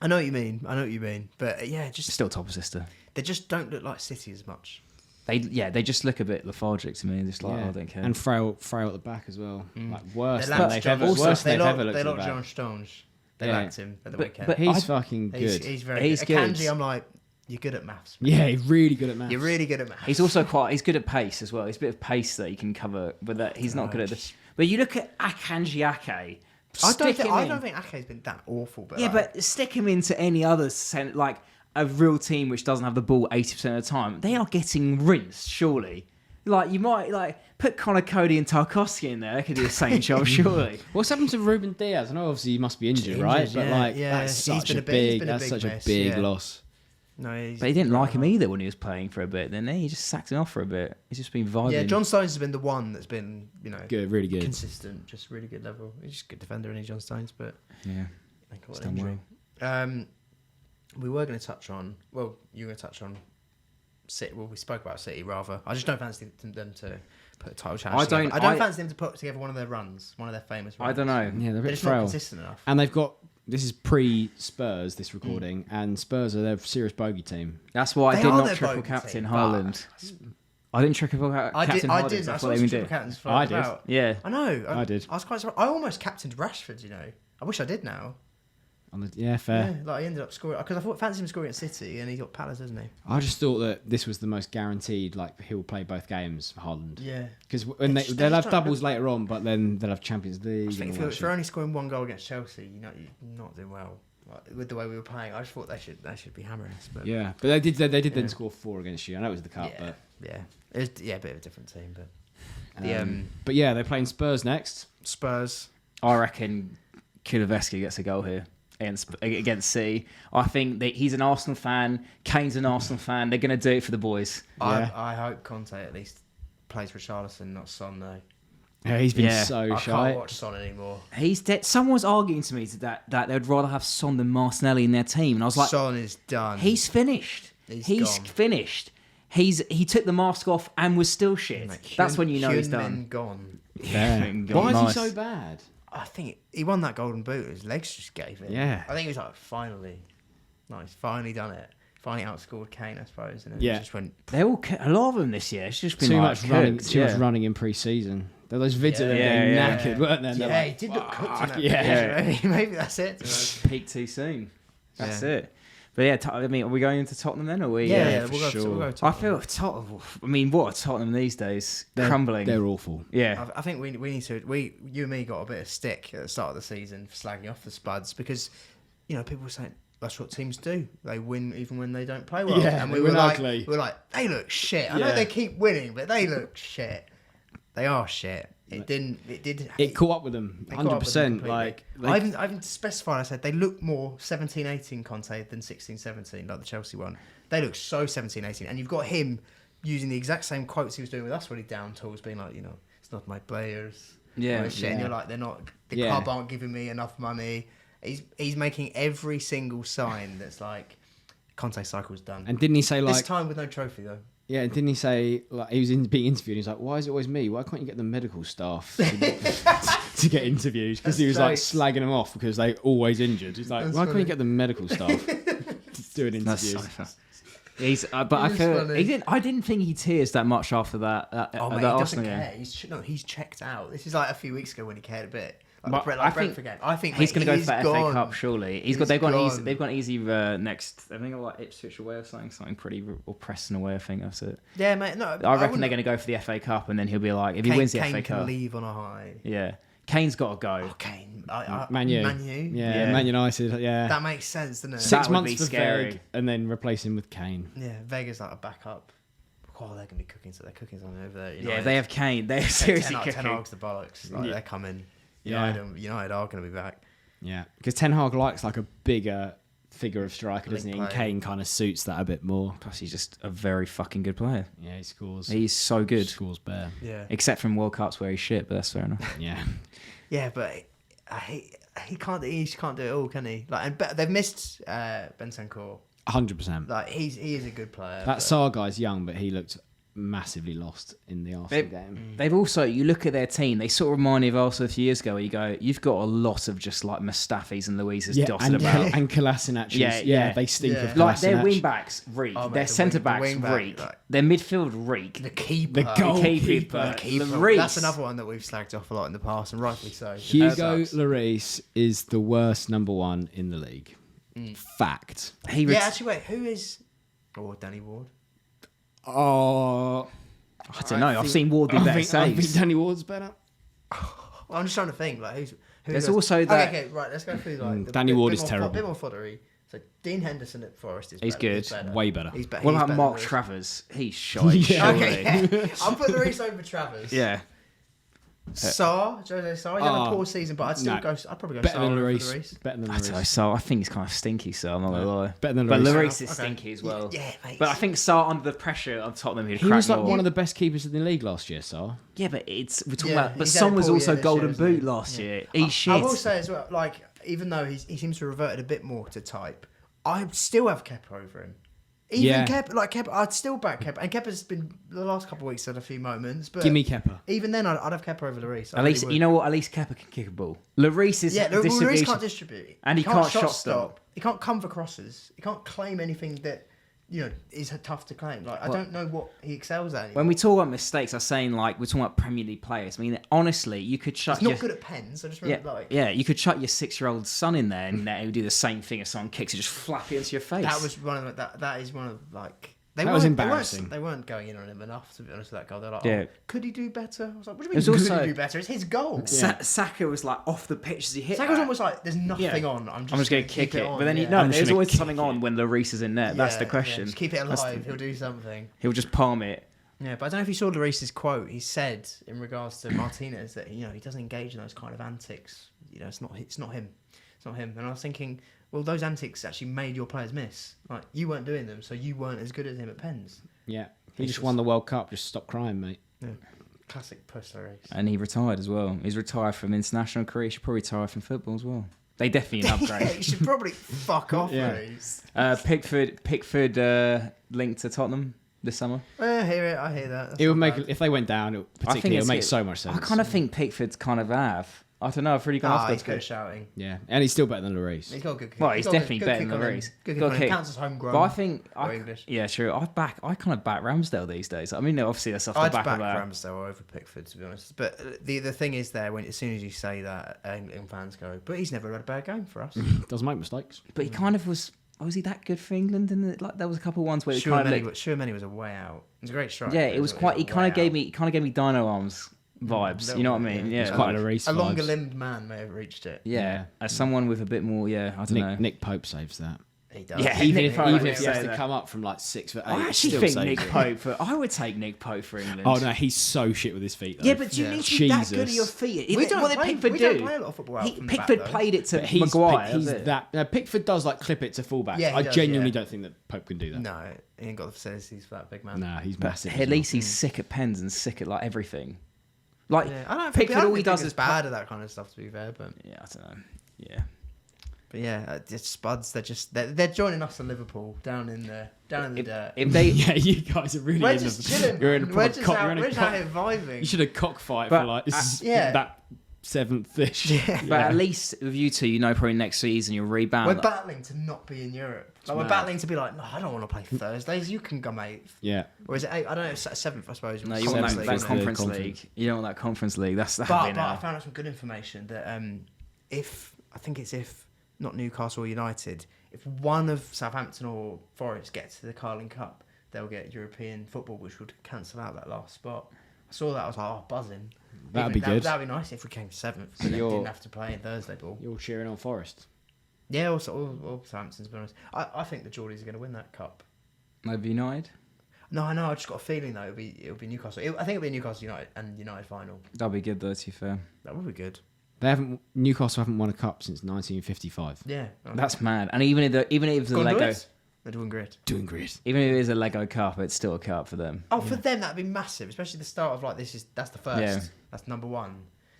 I know what you mean. But yeah, just still top sister. They just don't look like City as much. They just look a bit lethargic to me. Just like I don't care. And frail at the back as well. Like worse They than they've ever locked looked at the John back. Stones. They lacked him at the weekend. But He's fucking good. He's very good. good. Akanji, I'm like, you're good at maths. Man. Yeah, he's really good at maths. You're really good at maths. He's also he's good at pace as well. He's a bit of pace that he can cover, but that he's not good at this. But you look at Akanji Ake. I don't think Ake's been that awful. But but stick him into any other like a real team which doesn't have the ball 80% of the time. They are getting rinsed, surely. Like you might put Connor Cody and Tarkowski in there. They could do the same job, surely. What's happened to Ruben Diaz? I know obviously he must be injured, right? But that's such a big loss. No, but he didn't like him either when he was playing for a bit. Then he just sacked him off for a bit. He's just been vibing. Yeah, John Stones has been the one that's been good, really good, consistent, just really good level. He's just a good defender, isn't he, John Stones? But yeah, it's done well. We were going to touch on. Well, you were going to touch on City. Well, we spoke about City rather. I just don't fancy them to put a title challenge. I don't fancy them to put together one of their runs, one of their famous runs. I don't know. Yeah, they're just not consistent enough. And they've got. This is pre-Spurs, this recording, and Spurs are their serious bogey team. That's why I did not triple captain Haaland. I didn't triple captain Haaland. I did. I saw triple captains for I did. Yeah. I know. I did. I was quite surprised. I almost captained Rashford, you know. I wish I did now. Fair. Yeah, he ended up scoring because I thought fancied him scoring at City, and he got Palace, doesn't he? I just thought that this was the most guaranteed. Like he'll play both games for Haaland. Yeah. Because when they'll have doubles later on, but then they'll have Champions League. I think if you're only scoring one goal against Chelsea, you're not doing well. Like, with the way we were playing, I just thought they should be hammering us. But they did then score 4 against you. I know it was the cup, but it was a bit of a different team, but but yeah, they're playing Spurs next. Spurs. I reckon Kulusevski gets a goal here against City. I think he's an Arsenal fan. Kane's an Arsenal fan. They're going to do it for the boys. I hope Conte at least plays Richarlison, not Son though. Yeah, he's been so I shy. I can't watch Son anymore. He's dead. Someone was arguing to me that they'd rather have Son than Martinelli in their team, and I was like, Son is done. He's finished. He's gone. Finished. He took the mask off and was still shit. That's when you know he's done. Gone. Yeah. Why is he so bad? I think he won that golden boot. His legs just gave it. Yeah. I think he was like, finally. No, he's finally done it. Finally outscored Kane, I suppose. And Yeah. just went. They're all a lot of them this year. It's just been Too like much running. cooked, Too much running in pre-season. Those vids of them getting knackered, weren't they? Yeah, Like, he did look cooked in that. yeah. Maybe that's it. Peaked too soon. That's it. But yeah, are we going into Tottenham then, or are we? Yeah, we'll go I feel Tottenham. I mean, what are Tottenham these days? Crumbling. They're awful. Yeah. I think we need to. You and me got a bit of stick at the start of the season for slagging off the Spuds because, people were saying that's what teams do. They win even when they don't play well. Yeah, and we were ugly. We were like, they look shit. I know they keep winning, but they look shit. They are shit. It caught up with them 100%. Like I even specified. I said they look more 17-18 Conte than 16-17, like the Chelsea one. They look so 17-18, and you've got him using the exact same quotes he was doing with us when he down tools, being like, it's not my players. Yeah, shit. And you're like, they're not. The club aren't giving me enough money. He's making every single sign that's like Conte's cycle's done. And didn't he say this time with no trophy though? Yeah, and didn't he say, like, he was being interviewed, he's like, why is it always me? Why can't you get the medical staff to get interviewed? Because he was like slagging them off because they always injured. He's like, why can't you get the medical staff to do an interview? I didn't think he tears that much after that. Mate, he doesn't care. He's checked out. This is like a few weeks ago when he cared a bit. Like But the Brentford game. I think he's going to go for that gone. FA Cup. Surely they've got easy next. I think like Ipswich away or something pretty, or Preston away. I think that's it. Yeah, mate. No, I reckon they're going to go for the FA Cup, and then he'll be like, if he wins the Kane FA can Cup, leave on a high. yeah, Kane's got to go. Oh, Kane. Man U. Yeah, Man United. Yeah, That makes sense, doesn't it? 6 would months be for scary. Veg, and then replace him with Kane. Yeah, Vega's like a backup. Oh, they're gonna be cooking. So they're cooking something over there. Yeah, they have Kane. They're seriously Ten cooking. Hag's the bollocks. Like, they're coming. Yeah. United are gonna be back. Yeah, because Ten Hag likes like a bigger figure of striker, doesn't he? And player. Kane kind of suits that a bit more. Plus, he's just a very fucking good player. Yeah, he scores. He's so good, Scores bare. Yeah. except from World Cups where he's shit. But that's fair enough. Yeah. Yeah, but he can't do it all, can he? Like, and they've missed Bentancur. 100%. Like, he is a good player. That but- Sarr guy's young, but he looked massively lost in the Arsenal game. They've also, you look at their team, they sort of remind me of Arsenal a few years ago where you go, you've got a lot of just like Mustafis and Luises dotted about. And Kolasinac. Yeah. They stink of Like their Kolasinac. wing backs reek, Oh, mate, their the centre wing- the backs wing back, reek, like- their midfield reek. The keeper. The goalkeeper. Lloris. That's another one that we've slagged off a lot in the past, and rightfully so. Hugo Sucks. Lloris is the worst number one in the league. Fact. Yeah, actually, wait, who is... Oh, Danny Ward. Oh, I don't know. I've seen Ward do better I think saves. Danny Ward's better. Well, I'm just trying to think, like, who There's does- also that- Okay, right, let's go through, like... Danny Ward is terrible. A bit more foddery. So, Dean Henderson at Forest is He's better. good. He's better. Way better. He's better. What he's about better Mark than Lloris. Travers? He's shite. Yeah. surely. Okay, I'll put Lloris over Travers. Yeah. Sarr, Jose Sarr, he's had a Oh, poor season, but I'd still no. go. I'd probably go Better Sarr than over Lloris. Lloris. Better than I don't know, Lloris. so I think he's kind of stinky, so I'm not gonna lie. Better than But Lloris. Lloris is Okay. stinky as well. Yeah, mate. But I think Sarr under the pressure of Tottenham, he'd He crack was like more. one of the best keepers in the league last year, Sarr. Yeah, but we're talking Yeah, about. But he's had a Son was poor also year this Golden year, isn't Boot he? last Yeah. year. He's shit. I will say as well, like, even though he seems to have reverted a bit more to type, I still have Kepa over him. Even Yeah. Kepa, I'd still back Kepa. And Kepa's been, the last couple of weeks, had a few moments. But Give me Kepa. even then, I'd have Kepa over Lloris. I At really least would. you know what? At least Kepa can kick a ball. Lloris is Yeah, Lloris distribution. can't distribute. And he can't shot stop. He can't come for crosses. He can't claim anything that, is tough to claim. Like, I don't know what he excels at anymore. When we talk about mistakes, I was saying like we're talking about Premier League players. I mean, honestly, you could shut. He's not good at pens. I just Yeah, remember, like... yeah, you could chuck your 6-year-old son in there and he would do the same thing as someone kicks it, just flap it into your face. That was one of that is one of like That was embarrassing. They weren't going in on him enough, to be honest with that goal. They're like, Yeah. could he do better? I was like, what do you There's mean? also- Could he do better? It's his goal. Saka was like off the pitch as he hit. Saka's that. almost like there's nothing Yeah. on. I'm I'm just going going to to kick it. on, But then yeah. no, I'm just there's gonna always kick something on it. when Lloris is in there. That's the Yeah, question. just keep it That's alive. the- He'll do something. He'll just palm it. Yeah, but I don't know if you saw Lloris's quote. He said in regards to Martinez that he doesn't engage in those kind of antics. It's not him. It's not him. And I was thinking, well, those antics actually made your players miss. Like, you weren't doing them, so you weren't as good as him at pens. Yeah. He just won the World Cup. Just stop crying, mate. Yeah. Classic puss Lloris. And he retired as well. He's retired from international career. He should probably retire from football as well. They definitely an upgrade. Yeah, you should probably fuck off, Yeah. Lloris. Pickford linked to Tottenham this summer. I hear it. I hear that. That's It would not make bad. if they went down. Particularly, it would make so much sense. I kind of think Pickford's kind of have. I don't know. I've really gone off He's that good at good. shouting. Yeah, and he's still better than Lloris. He's got a good kick. Well, he's got a definitely good better kick than on him. Lloris. Good kick Got on a him. kick. Counts as homegrown. But I think, Or English. yeah, sure. I kind of back Ramsdale these days. I mean, obviously that's off the I'd back back of that. Ramsdale over Pickford, to be honest. But the thing is there, when as soon as you say that, England fans go, but he's never had a bad game for us. Doesn't make mistakes. But he kind of was. Was he that good for England? And like there was a couple of ones where he kind of looked, Sure, many was a way out. It was a great strike. yeah, it was quite. He kind of gave me. me Dino Arms vibes. Little You know what I bit, mean? yeah. Yeah, It's quite like- Lloris. A vibes. longer limbed man may have reached it. yeah. As someone with a bit more, I don't know. Nick Pope saves that. He does. Yeah, Even Nick if Pope, he yeah, has to that. come up from like 6'8", I actually still think saves Nick it. Pope. I would take Nick Pope for England. Oh no, he's so shit with his feet. Though. Yeah, but do you need to be that good at your Jesus. feet? We don't what did play- Pickford we do? don't play a lot of football out from the back, Pickford though. played it to But he's Maguire. he's that's it. that. No, Pickford does like clip it to fullback. Yeah, he I does, genuinely yeah. don't think that Pope can do that. No, he ain't got the facilities for that big man. Nah, he's But massive. at least he's sick at pens and sick at like everything. Like Yeah, I don't Pickford, all he think does he's is bad at that kind of stuff. To be fair, but Yeah, I don't know. Yeah. just Spuds. They're joining us in Liverpool down in the dirt. If they, yeah, you guys are really. We're in just the, chilling. You're in a We're proper just cock. out, you're in we're a just out cock. here vibing. You should have cockfight But, for like this is yeah. that 7th-ish. Yeah. But at least with you two, probably next season you'll rebound. We're battling to not be in Europe. Like, we're battling to be like, no, I don't want to play Thursdays. You can come 8th. Yeah. Or is it 8th? I don't know. It's 7th, I suppose. No, you want Seventh that is the conference conference. league. You don't want that conference league. But I found out some good information that if not Newcastle or United, if one of Southampton or Forest gets to the Carling Cup, they'll get European football, which would cancel out that last spot. I saw that. I was like, oh, buzzing. That'd be good. That'd be nice if we came 7th. So they didn't have to play in Thursday ball. You're cheering on Forest. Yeah, or Southampton, to be honest. I think the Geordies are going to win that cup. Maybe United. No, I know. I just got a feeling though it'll be Newcastle. I think it'll be Newcastle United and United final. That'll be good though. To be fair, That would be good. Newcastle haven't won a cup since 1955. Yeah, that's mad. And even if the Lego, they're doing great. Doing great. even if it is a Lego Cup, it's still a cup for them. Oh, for them that'd be massive, especially the start of that's the first. Yeah. That's number 1.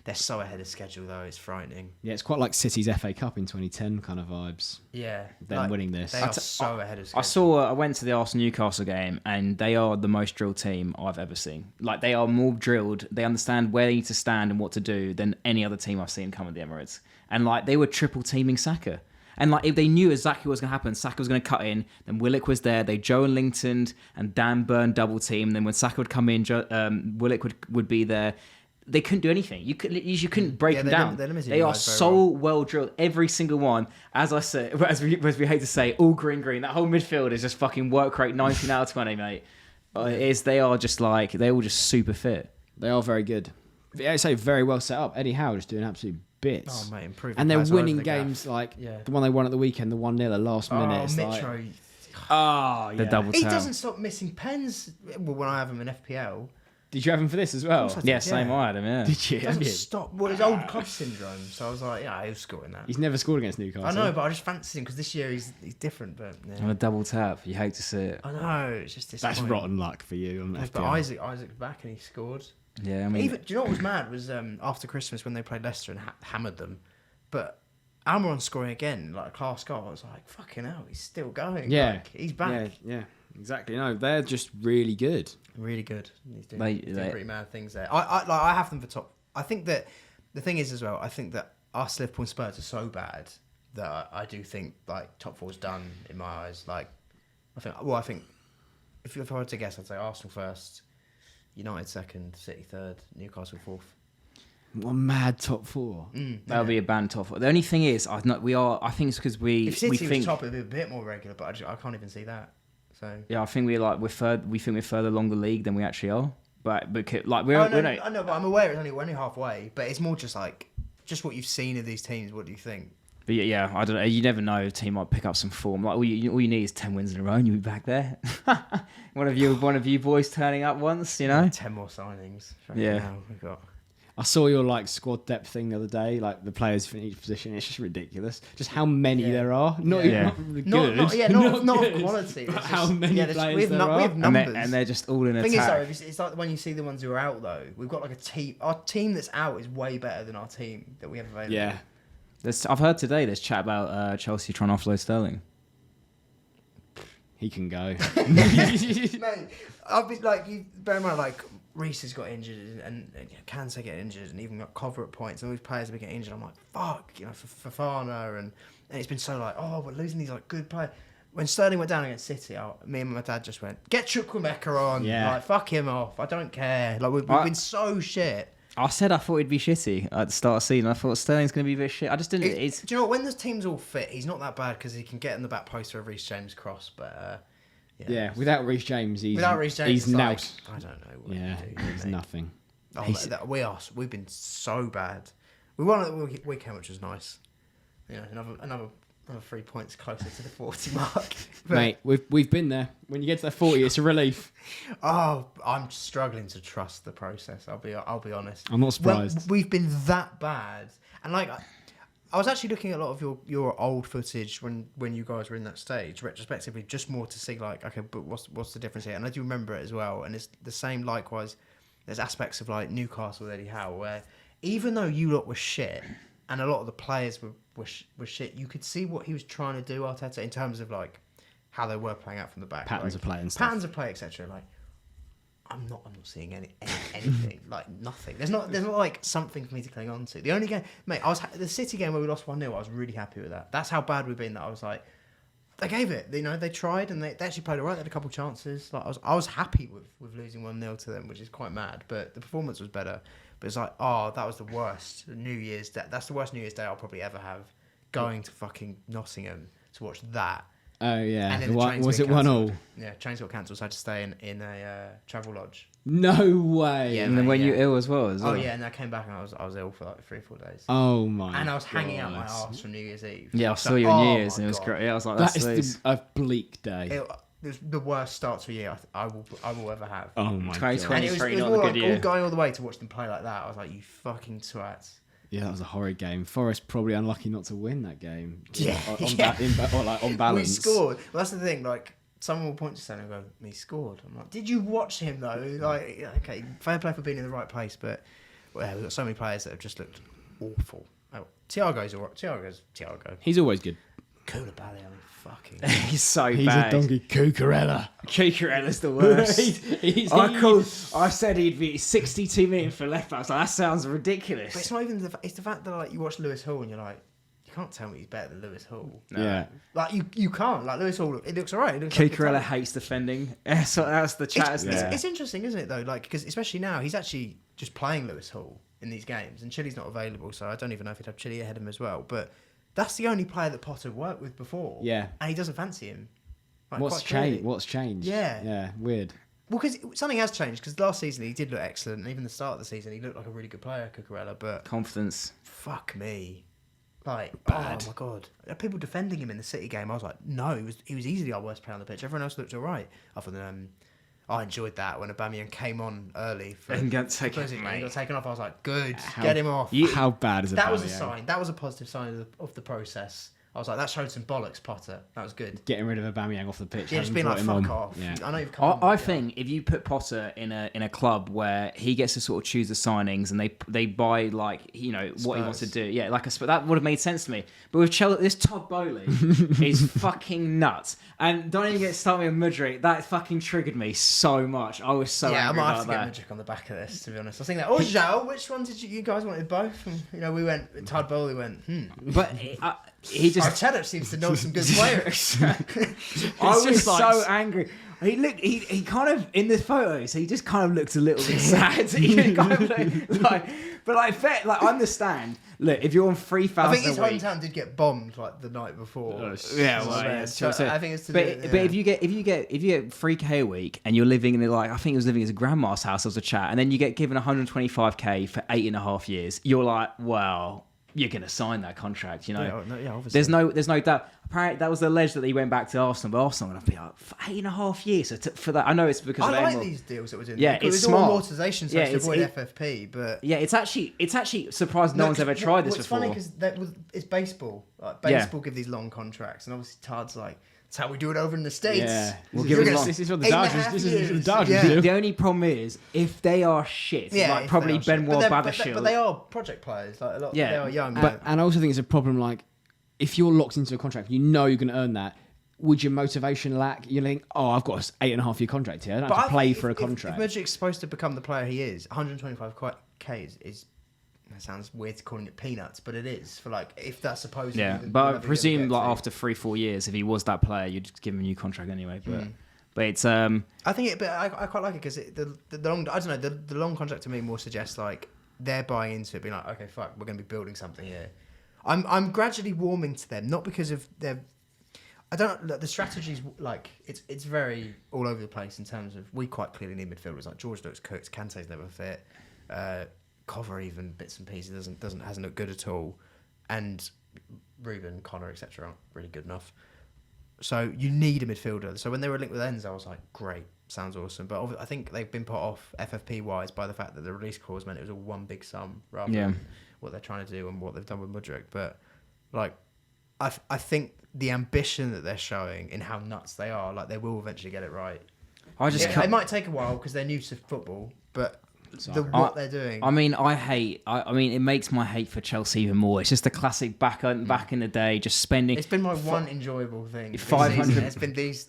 They're so ahead of schedule though. It's frightening. Yeah, it's quite like City's FA Cup in 2010 kind of vibes. Yeah, Them winning this. They are so ahead of schedule. I went to the Arsenal Newcastle game, and they are the most drilled team I've ever seen. Like, they are more drilled. They understand where they need to stand and what to do than any other team I've seen come at the Emirates. And like, they were triple teaming Saka. And like, if they knew exactly what was going to happen, Saka was going to cut in, then Willock was there, they Joe and Lington and Dan Burn double team. Then when Saka would come in, Willock would be there. They couldn't do anything. You couldn't break them down. They are so well drilled. Every single one. As I said, as we hate to say, all green. That whole midfield is just fucking work rate 19 out of 20, mate. They are just like, they're all just super fit. They are very good. I say very well set up. Eddie Howe just doing absolute bits. Oh mate, improving. And they're winning games like the one they won at the weekend, the 1-0 at last minute. Mitro. The double tap. He doesn't stop missing pens. Well, when I have him in FPL. Did you have him for this as well? Yeah, same. I had him. Yeah. Did you? He doesn't stop. Well, his old club syndrome. So I was like, yeah, he'll score in that. He's never scored against Newcastle. I know, but I just fancy him because this year he's different. But On a double tap, you hate to see it. I know, it's just That's rotten luck for you. On but FPL. Isaac's back and he scored. Yeah, I mean, Do you know what was mad was after Christmas when they played Leicester and hammered them, but Almiron scoring again like a class goal. I was like, fucking hell, he's still going. Yeah, like, he's back. Yeah, exactly. No, they're just really good. Really good. He's doing, They- pretty mad things there. I have them for top. I think that the thing is as well. I think that us Liverpool and Spurs are so bad that I do think like top 4's done in my eyes. Like I think if I were to guess, I'd say Arsenal first, United second, City third, Newcastle fourth. What a mad top 4. that'll be a band top. The only thing is, I think it's because If we City think was top, it'd be a bit more regular, but I can't even see that. So yeah, I think we're further along the league than we actually are. But like I know, but I'm aware we're only halfway. But it's more just like what you've seen of these teams. What do you think? But yeah, I don't know. You never know. A team might pick up some form. Like all you need is 10 wins in a row, and you'll be back there. one of you boys turning up once, 10 more signings. Yeah. Hell, we got. I saw your squad depth thing the other day, like the players in each position. It's just ridiculous. Just how many there are. Not really good. Not good, of quality. But It's how just- many we players have there are. we have numbers. and they're just all in The thing is, attack. though, it's like when you see the ones who are out, though, we've got like a team. Our team that's out is way better than our team that we have available. Yeah. I've heard today there's chat about Chelsea trying to offload Sterling. He can go. Mate, I've been like, you bear in mind, like, Reece has got injured and Kante getting injured and even got cover at points and all these players have been getting injured. I'm like, fuck, for Fafana and it's been so like, oh, we're losing these like good players. When Sterling went down against City, me and my dad just went, get Chukwuemeka on. Yeah. Like, fuck him off. I don't care. Like, we've been so shit. I said I thought he'd be shitty at the start of the season. I thought Sterling's going to be a bit shit. I just didn't. Do you know what? When the team's all fit, he's not that bad because he can get in the back post for a Reece James cross. But Yeah, without Reece James, he's it's now. like, I don't know. What Yeah, to do, it's mate. nothing. Oh, we've been so bad. We won at the weekend, which was nice. You know, another 3 points closer to the 40 mark. But, Mate, we've been there. When you get to that 40, it's a relief. oh, I'm struggling to trust the process. I'll be honest. I'm not surprised. We've been that bad, and like I was actually looking at a lot of your old footage when you guys were in that stage retrospectively, just more to see like, okay, but what's the difference here? And I do remember it as well, and it's the same. Likewise, there's aspects of like Newcastle with Eddie Howe where even though you lot were shit and a lot of the players were shit, you could see what he was trying to do, Arteta, in terms of like how they were playing out from the back, Patterns like, of play and stuff. patterns of play, etc. Like I'm not seeing anything like nothing. There's not like something for me to cling on to. The only game, mate, the City game where we lost 1-0. I was really happy with that. That's how bad we've been. That I was like, they gave it. You know, they tried and they actually played alright. They had a couple chances. Like I was happy with losing 1-0 to them, which is quite mad. But the performance was better. But it's like, that was the worst New Year's Day. That's the worst New Year's Day I'll probably ever have. Going to fucking Nottingham to watch that. Oh yeah, And then was it 1-1? Yeah, trains got cancelled, so I had to stay in a travel lodge. No way. Yeah, And then when you ill as well, Oh yeah, and I came back and I was ill for like 3-4 days. Oh my! And I was hanging out my arse from New Year's Eve. Yeah, I saw you on New Year's and it was great. Yeah, I was like, that is a bleak day. It was the worst start to a year I will ever have. Oh my god! 2023, it was not a good year. Going all the way to watch them play like that. I was like, you fucking twats. Yeah, that was a horrid game. Forest probably unlucky not to win that game. Yeah, on balance. We scored. Well, that's the thing. Like, someone will point to Stan and go, "He scored." I'm like, "Did you watch him though?" Like, okay, fair play for being in the right place, but we've got so many players that have just looked awful. Oh, Thiago's alright. Thiago. He's always good. Koulibaly, I mean, fucking. He's so He's bad. a donkey. Cucurella. Cucurella's the worst. I said he'd be 62 million for left back. Like, that sounds ridiculous. But it's not even it's the fact that like you watch Lewis Hall and you're like, you can't tell me he's better than Lewis Hall. No. Yeah. Like you can't. Like Lewis Hall, it looks alright. Cucurella hates defending. That's the chat. It's interesting, isn't it though? Like because especially now he's actually just playing Lewis Hall in these games, and Chile's not available, so I don't even know if he'd have Chile ahead of him as well. But that's the only player that Potter worked with before. Yeah. And he doesn't fancy him. Like, What's changed? Yeah. Yeah. Weird. Well, because something has changed. Because last season he did look excellent, and even the start of the season he looked like a really good player, Cucurella. But Confidence. fuck me, like Bad. oh my god, people defending him in the City game. I was like, no, he was easily our worst player on the pitch. Everyone else looked alright. Other than I enjoyed that when Aubameyang came on early And got taken, he mate. got taken off. I was like, good, get him off. How bad is it? That was a sign. That was a positive sign of the process. I was like, that showed some bollocks, Potter. That was good. Getting rid of Aubameyang off the pitch. Yeah, just being like, fuck off. Yeah. I know you've come. I think if you put Potter in a club where he gets to sort of choose the signings and they buy like what he wants to do, yeah, like that would have made sense to me. But with Chelsea, this Todd Bowley is fucking nuts. And don't even get started with Mudryk. That fucking triggered me so much. I was so angry I might about have to that. get Mudryk on the back of this, to be honest. I was thinking that. Oh, Zhao, which one did you guys wanted both? And, we went. Todd Bowley went. But he just. Arteta seems to know some good players. I was so angry. He kind of in the photos. He just kind of looked a little bit sad. He kind of I understand. Look, if you're on 3,000, I think his a week, hometown did get bombed like the night before. yeah, well, yeah, So so- I think it's. But if you get 3k a week and you're living in I think he was living in his grandma's house as a chat, and then you get given 125k for 8.5 years, you're like, well, you're gonna sign that contract, obviously. There's no doubt. Apparently, that was alleged that he went back to Arsenal, but Arsenal are gonna be like for 8.5 years. So for that, I know it's because I of like these deals that we're doing. Yeah, because it's all smart. amortization, so to avoid FFP. But yeah, it's actually surprised no one's ever tried this before. It's funny because it's baseball. Like baseball give these long contracts, and obviously Todd's like, that's how we do it over in the States. Yeah, This is what the Dodgers. This is what the Dodgers Yeah. do. The only problem is if they are shit, like probably Benoit Badiashile. But they are project players. Like a lot, Yeah. they are young. And I also think it's a problem. Like, if you're locked into a contract, you know you're going to earn that. Would your motivation lack? You think, oh, I've got an 8.5 year contract here. I don't have to play for a contract. If Mudryk's supposed to become the player he is, 125k is that sounds weird calling it peanuts, but it is for like if that's supposed. Yeah, but I presume like after 3-4 years, if he was that player, you'd just give him a new contract anyway. But it's I think I quite like it because the long I don't know the long contract to me more suggests like they're buying into it, being like, okay, fuck, we're going to be building something here. I'm gradually warming to them, not because of their. I don't the strategy's like it's very all over the place in terms of we quite clearly need midfielders like George looks cooked, Kante's never fit, Cover even bits and pieces hasn't looked good at all, and Ruben, Connor, etc. aren't really good enough. So you need a midfielder. So when they were linked with Enzo, I was like, great, sounds awesome. But I think they've been put off FFP wise by the fact that the release clause meant it was all one big sum rather than what they're trying to do and what they've done with Mudryk. But like, I think the ambition that they're showing in how nuts they are, like they will eventually get it right. It might take a while because they're new to football, but what they're doing. I mean, I mean, it makes my hate for Chelsea even more. It's just a classic back in the day, just spending. It's been my one enjoyable thing. 500. It's been these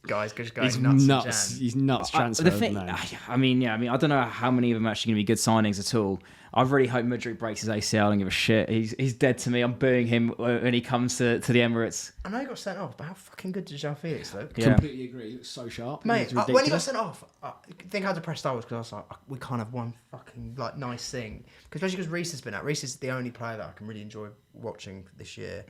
guys just going He's nuts. nuts. He's nuts. Transfer. The thing, I mean, I don't know how many of them are actually going to be good signings at all. I really hope Mudryk breaks his ACL. I don't give a shit. He's dead to me. I'm booing him when he comes to the Emirates. I know he got sent off, but how fucking good did João Felix look? Yeah. Completely agree. He looks so sharp. Mate, when he got sent off, think how depressed I was because I was like, we can't have one fucking like nice thing. Especially because Reece has been out. Reece is the only player that I can really enjoy watching this year.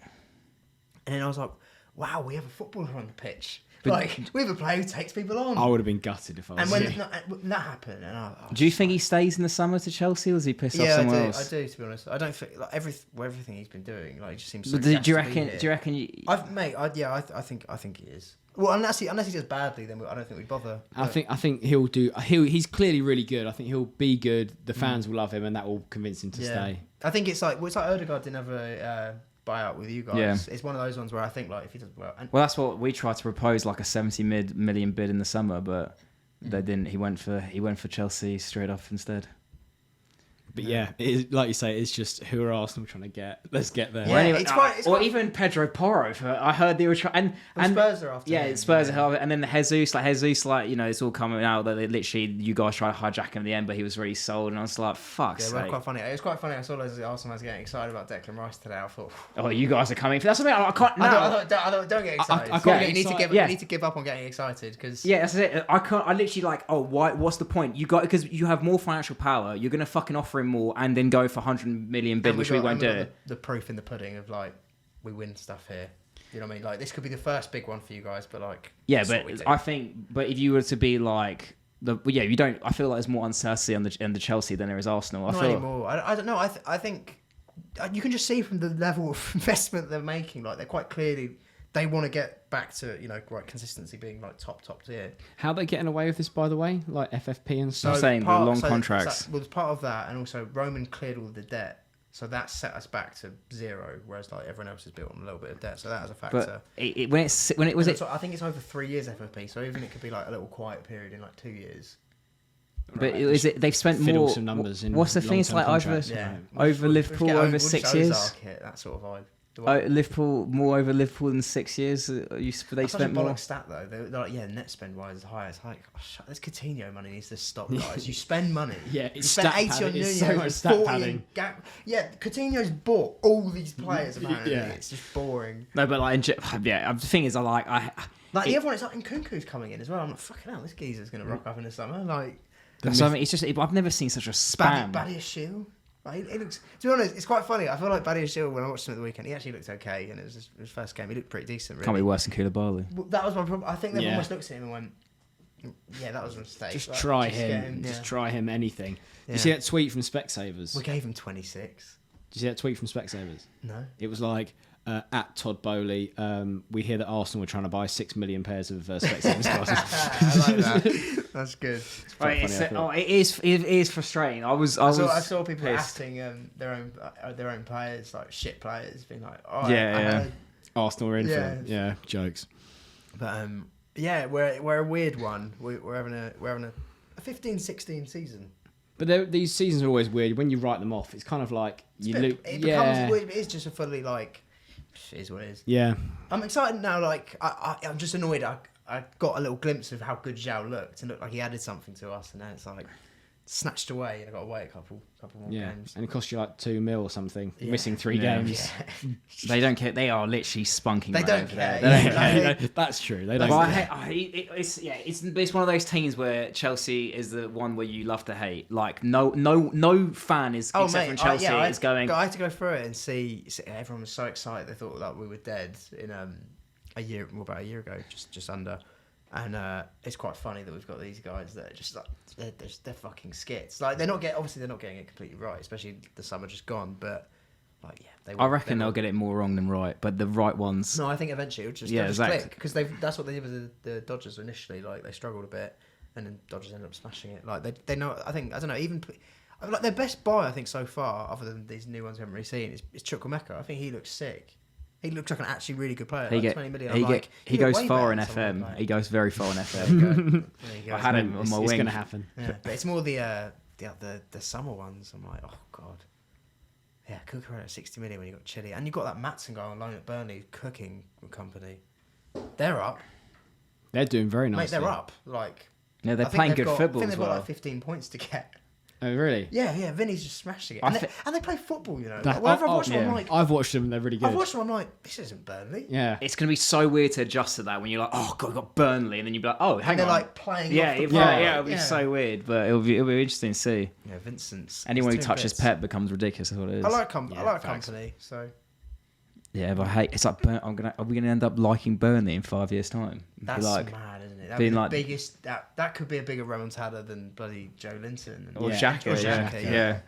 And then I was like, wow, we have a footballer on the pitch. Like, we have a player who takes people on. I would have been gutted if I was. And when that happened, do you think he stays in the summer to Chelsea, or does he piss off somewhere else? I do. To be honest, I don't think like everything he's been doing. Like, it just seems. So do you reckon? I think he is. Well, unless he does badly, then I don't think we bother. I think he'll do. He's clearly really good. I think he'll be good. The fans will love him, and that will convince him to stay. I think it's like Odegaard didn't have a buyout with you guys. Yeah. It's one of those ones where I think like if he does well. Well, that's what we tried to propose, like a 70 million bid in the summer, but they didn't. He went for Chelsea straight off instead. But yeah, it is, like you say, it's just who are Arsenal trying to get? Let's get there. Yeah, anyway, or even Pedro Porro. I heard they were trying, and Spurs are after. Yeah, him. Spurs are after, and then Jesus, it's all coming out that they literally you guys tried to hijack him in the end, but he was really sold, and I was like, fuck. Yeah, well, quite funny. It was quite funny. I saw loads of Arsenal fans getting excited about Declan Rice today. I thought, oh, you guys are coming. That's something I can't. No, I thought, don't get excited. You need to give up on getting excited because that's it. I can't. I literally like, oh, why? What's the point? You got because you have more financial power. You're gonna fucking offer him more, and then go for 100 million bid, which we won't do. The proof in the pudding of like we win stuff here. You know what I mean? Like this could be the first big one for you guys, but like but I think, but if you were to be like you don't. I feel like there's more uncertainty on the Chelsea than there is Arsenal. Not anymore. I don't know. I think you can just see from the level of investment they're making. Like they're quite clearly. They want to get back to, consistency being like top tier. How are they getting away with this, by the way? Like FFP and stuff? I'm saying the long contracts. Well, it's part of that, and also Roman cleared all the debt, so that set us back to zero, whereas like everyone else has built on a little bit of debt, so that is a factor. But I think it's over 3 years FFP, so even it could be like a little quiet period in like 2 years. But is it they've spent more? Some numbers in what's the thing? It's like over Liverpool over 6 years. That sort of vibe. Liverpool more over Liverpool in 6 years. They spent more. That's stat though. They're like, net spend wise is high. It's like, this Coutinho money needs to stop, guys. You spend money. Yeah, it's you spend 80 on Nunes, so much stat padding. Coutinho's bought all these players. Apparently, it's just boring. No, but like, the thing is, the other one. It's like Nkunku's coming in as well. I'm like, fucking hell, this geezer's gonna rock up in the summer. Like, so, I mean, it's just I've never seen such a spam. Badiashile. Like, it looks. To be honest, it's quite funny. I feel like Badiashile, when I watched him at the weekend, he actually looked okay, and it was his first game. He looked pretty decent. Really. Can't be worse than Koulibaly. Well, that was my problem. I think they almost looked at him and went, "Yeah, that was a mistake." Just try him. Just try him anything. Yeah. You see that tweet from Specsavers? We gave him 26. Did you see that tweet from Specsavers? No. It was like, at Todd Bowley, we hear that Arsenal were trying to buy 6 million pairs of Specsavers glasses. I like that. That's good. It is frustrating. I saw people asking their own players, like shit players, being like, Arsenal are in for jokes. But we're a weird one. We're having a 15-16 season. But these seasons are always weird. When you write them off, it's kind of like it becomes weird. It is just a fully like. It is what it is. Yeah. I'm excited now. Like I'm just annoyed. I got a little glimpse of how good Zhao looked and looked like he added something to us, and now it's like snatched away, and I got to wait a couple more games. And it cost you like 2 mil or something, missing 3 games. Yeah. They don't care. They are literally spunking. They don't care. That's true. They don't. It's one of those teams where Chelsea is the one where you love to hate. Like no fan is except from Chelsea is going. I had to go through it and see. Everyone was so excited. They thought that we were dead in about a year ago, just under. And it's quite funny that we've got these guys that are just like they're fucking skits. Like they're not getting it completely right, especially the summer just gone. But like I reckon they'll get it more wrong than right. But the right ones. No, I think eventually it'll just click because that's what they did with the Dodgers initially. Like they struggled a bit, and then Dodgers ended up smashing it. Like they know. I don't know. Even like their best buy I think so far, other than these new ones we haven't really seen, is Chukwuemeka. I think he looks sick. He looks like an actually really good player. 20 million. He goes far in FM. He goes very far in FM. There you go. I had him on my wing. It's going to happen. Yeah, but it's more the the summer ones, I'm like, oh god. Yeah, Cucurella at 60 million when you got Chile, and you got that Matson guy on loan at Burnley, cooking company. They're up. They're doing very nicely. Mate, they're up. Like, Yeah, they're I think playing they've good got, football I think as they've got well. like 15 points to get. Oh, really? Yeah, Vinny's just smashing it. And they play football, you know. That- Like, whenever I've watched them, yeah. I'm like, I've watched them and they're really good. I've watched them, I'm like, this isn't Burnley. Yeah. It's going to be so weird to adjust to that when you're like, oh god, we've got Burnley, and then you'll be like, oh, hang And they're on. like playing. Yeah, off the it'll be park. so weird, but it'll be interesting to see. Yeah, Vincent's. Anyone who he's doing touches bits. Pep becomes ridiculous. That's what it is. I like facts. company. So Yeah, but I hate. It's like are we gonna end up liking Burnley in 5 years' time? Be that's like, mad, isn't it? That being would be like- the biggest. That could be a bigger remontada than bloody Joe Linton. or Yeah. Xhaka, Or yeah. Xhaka, yeah.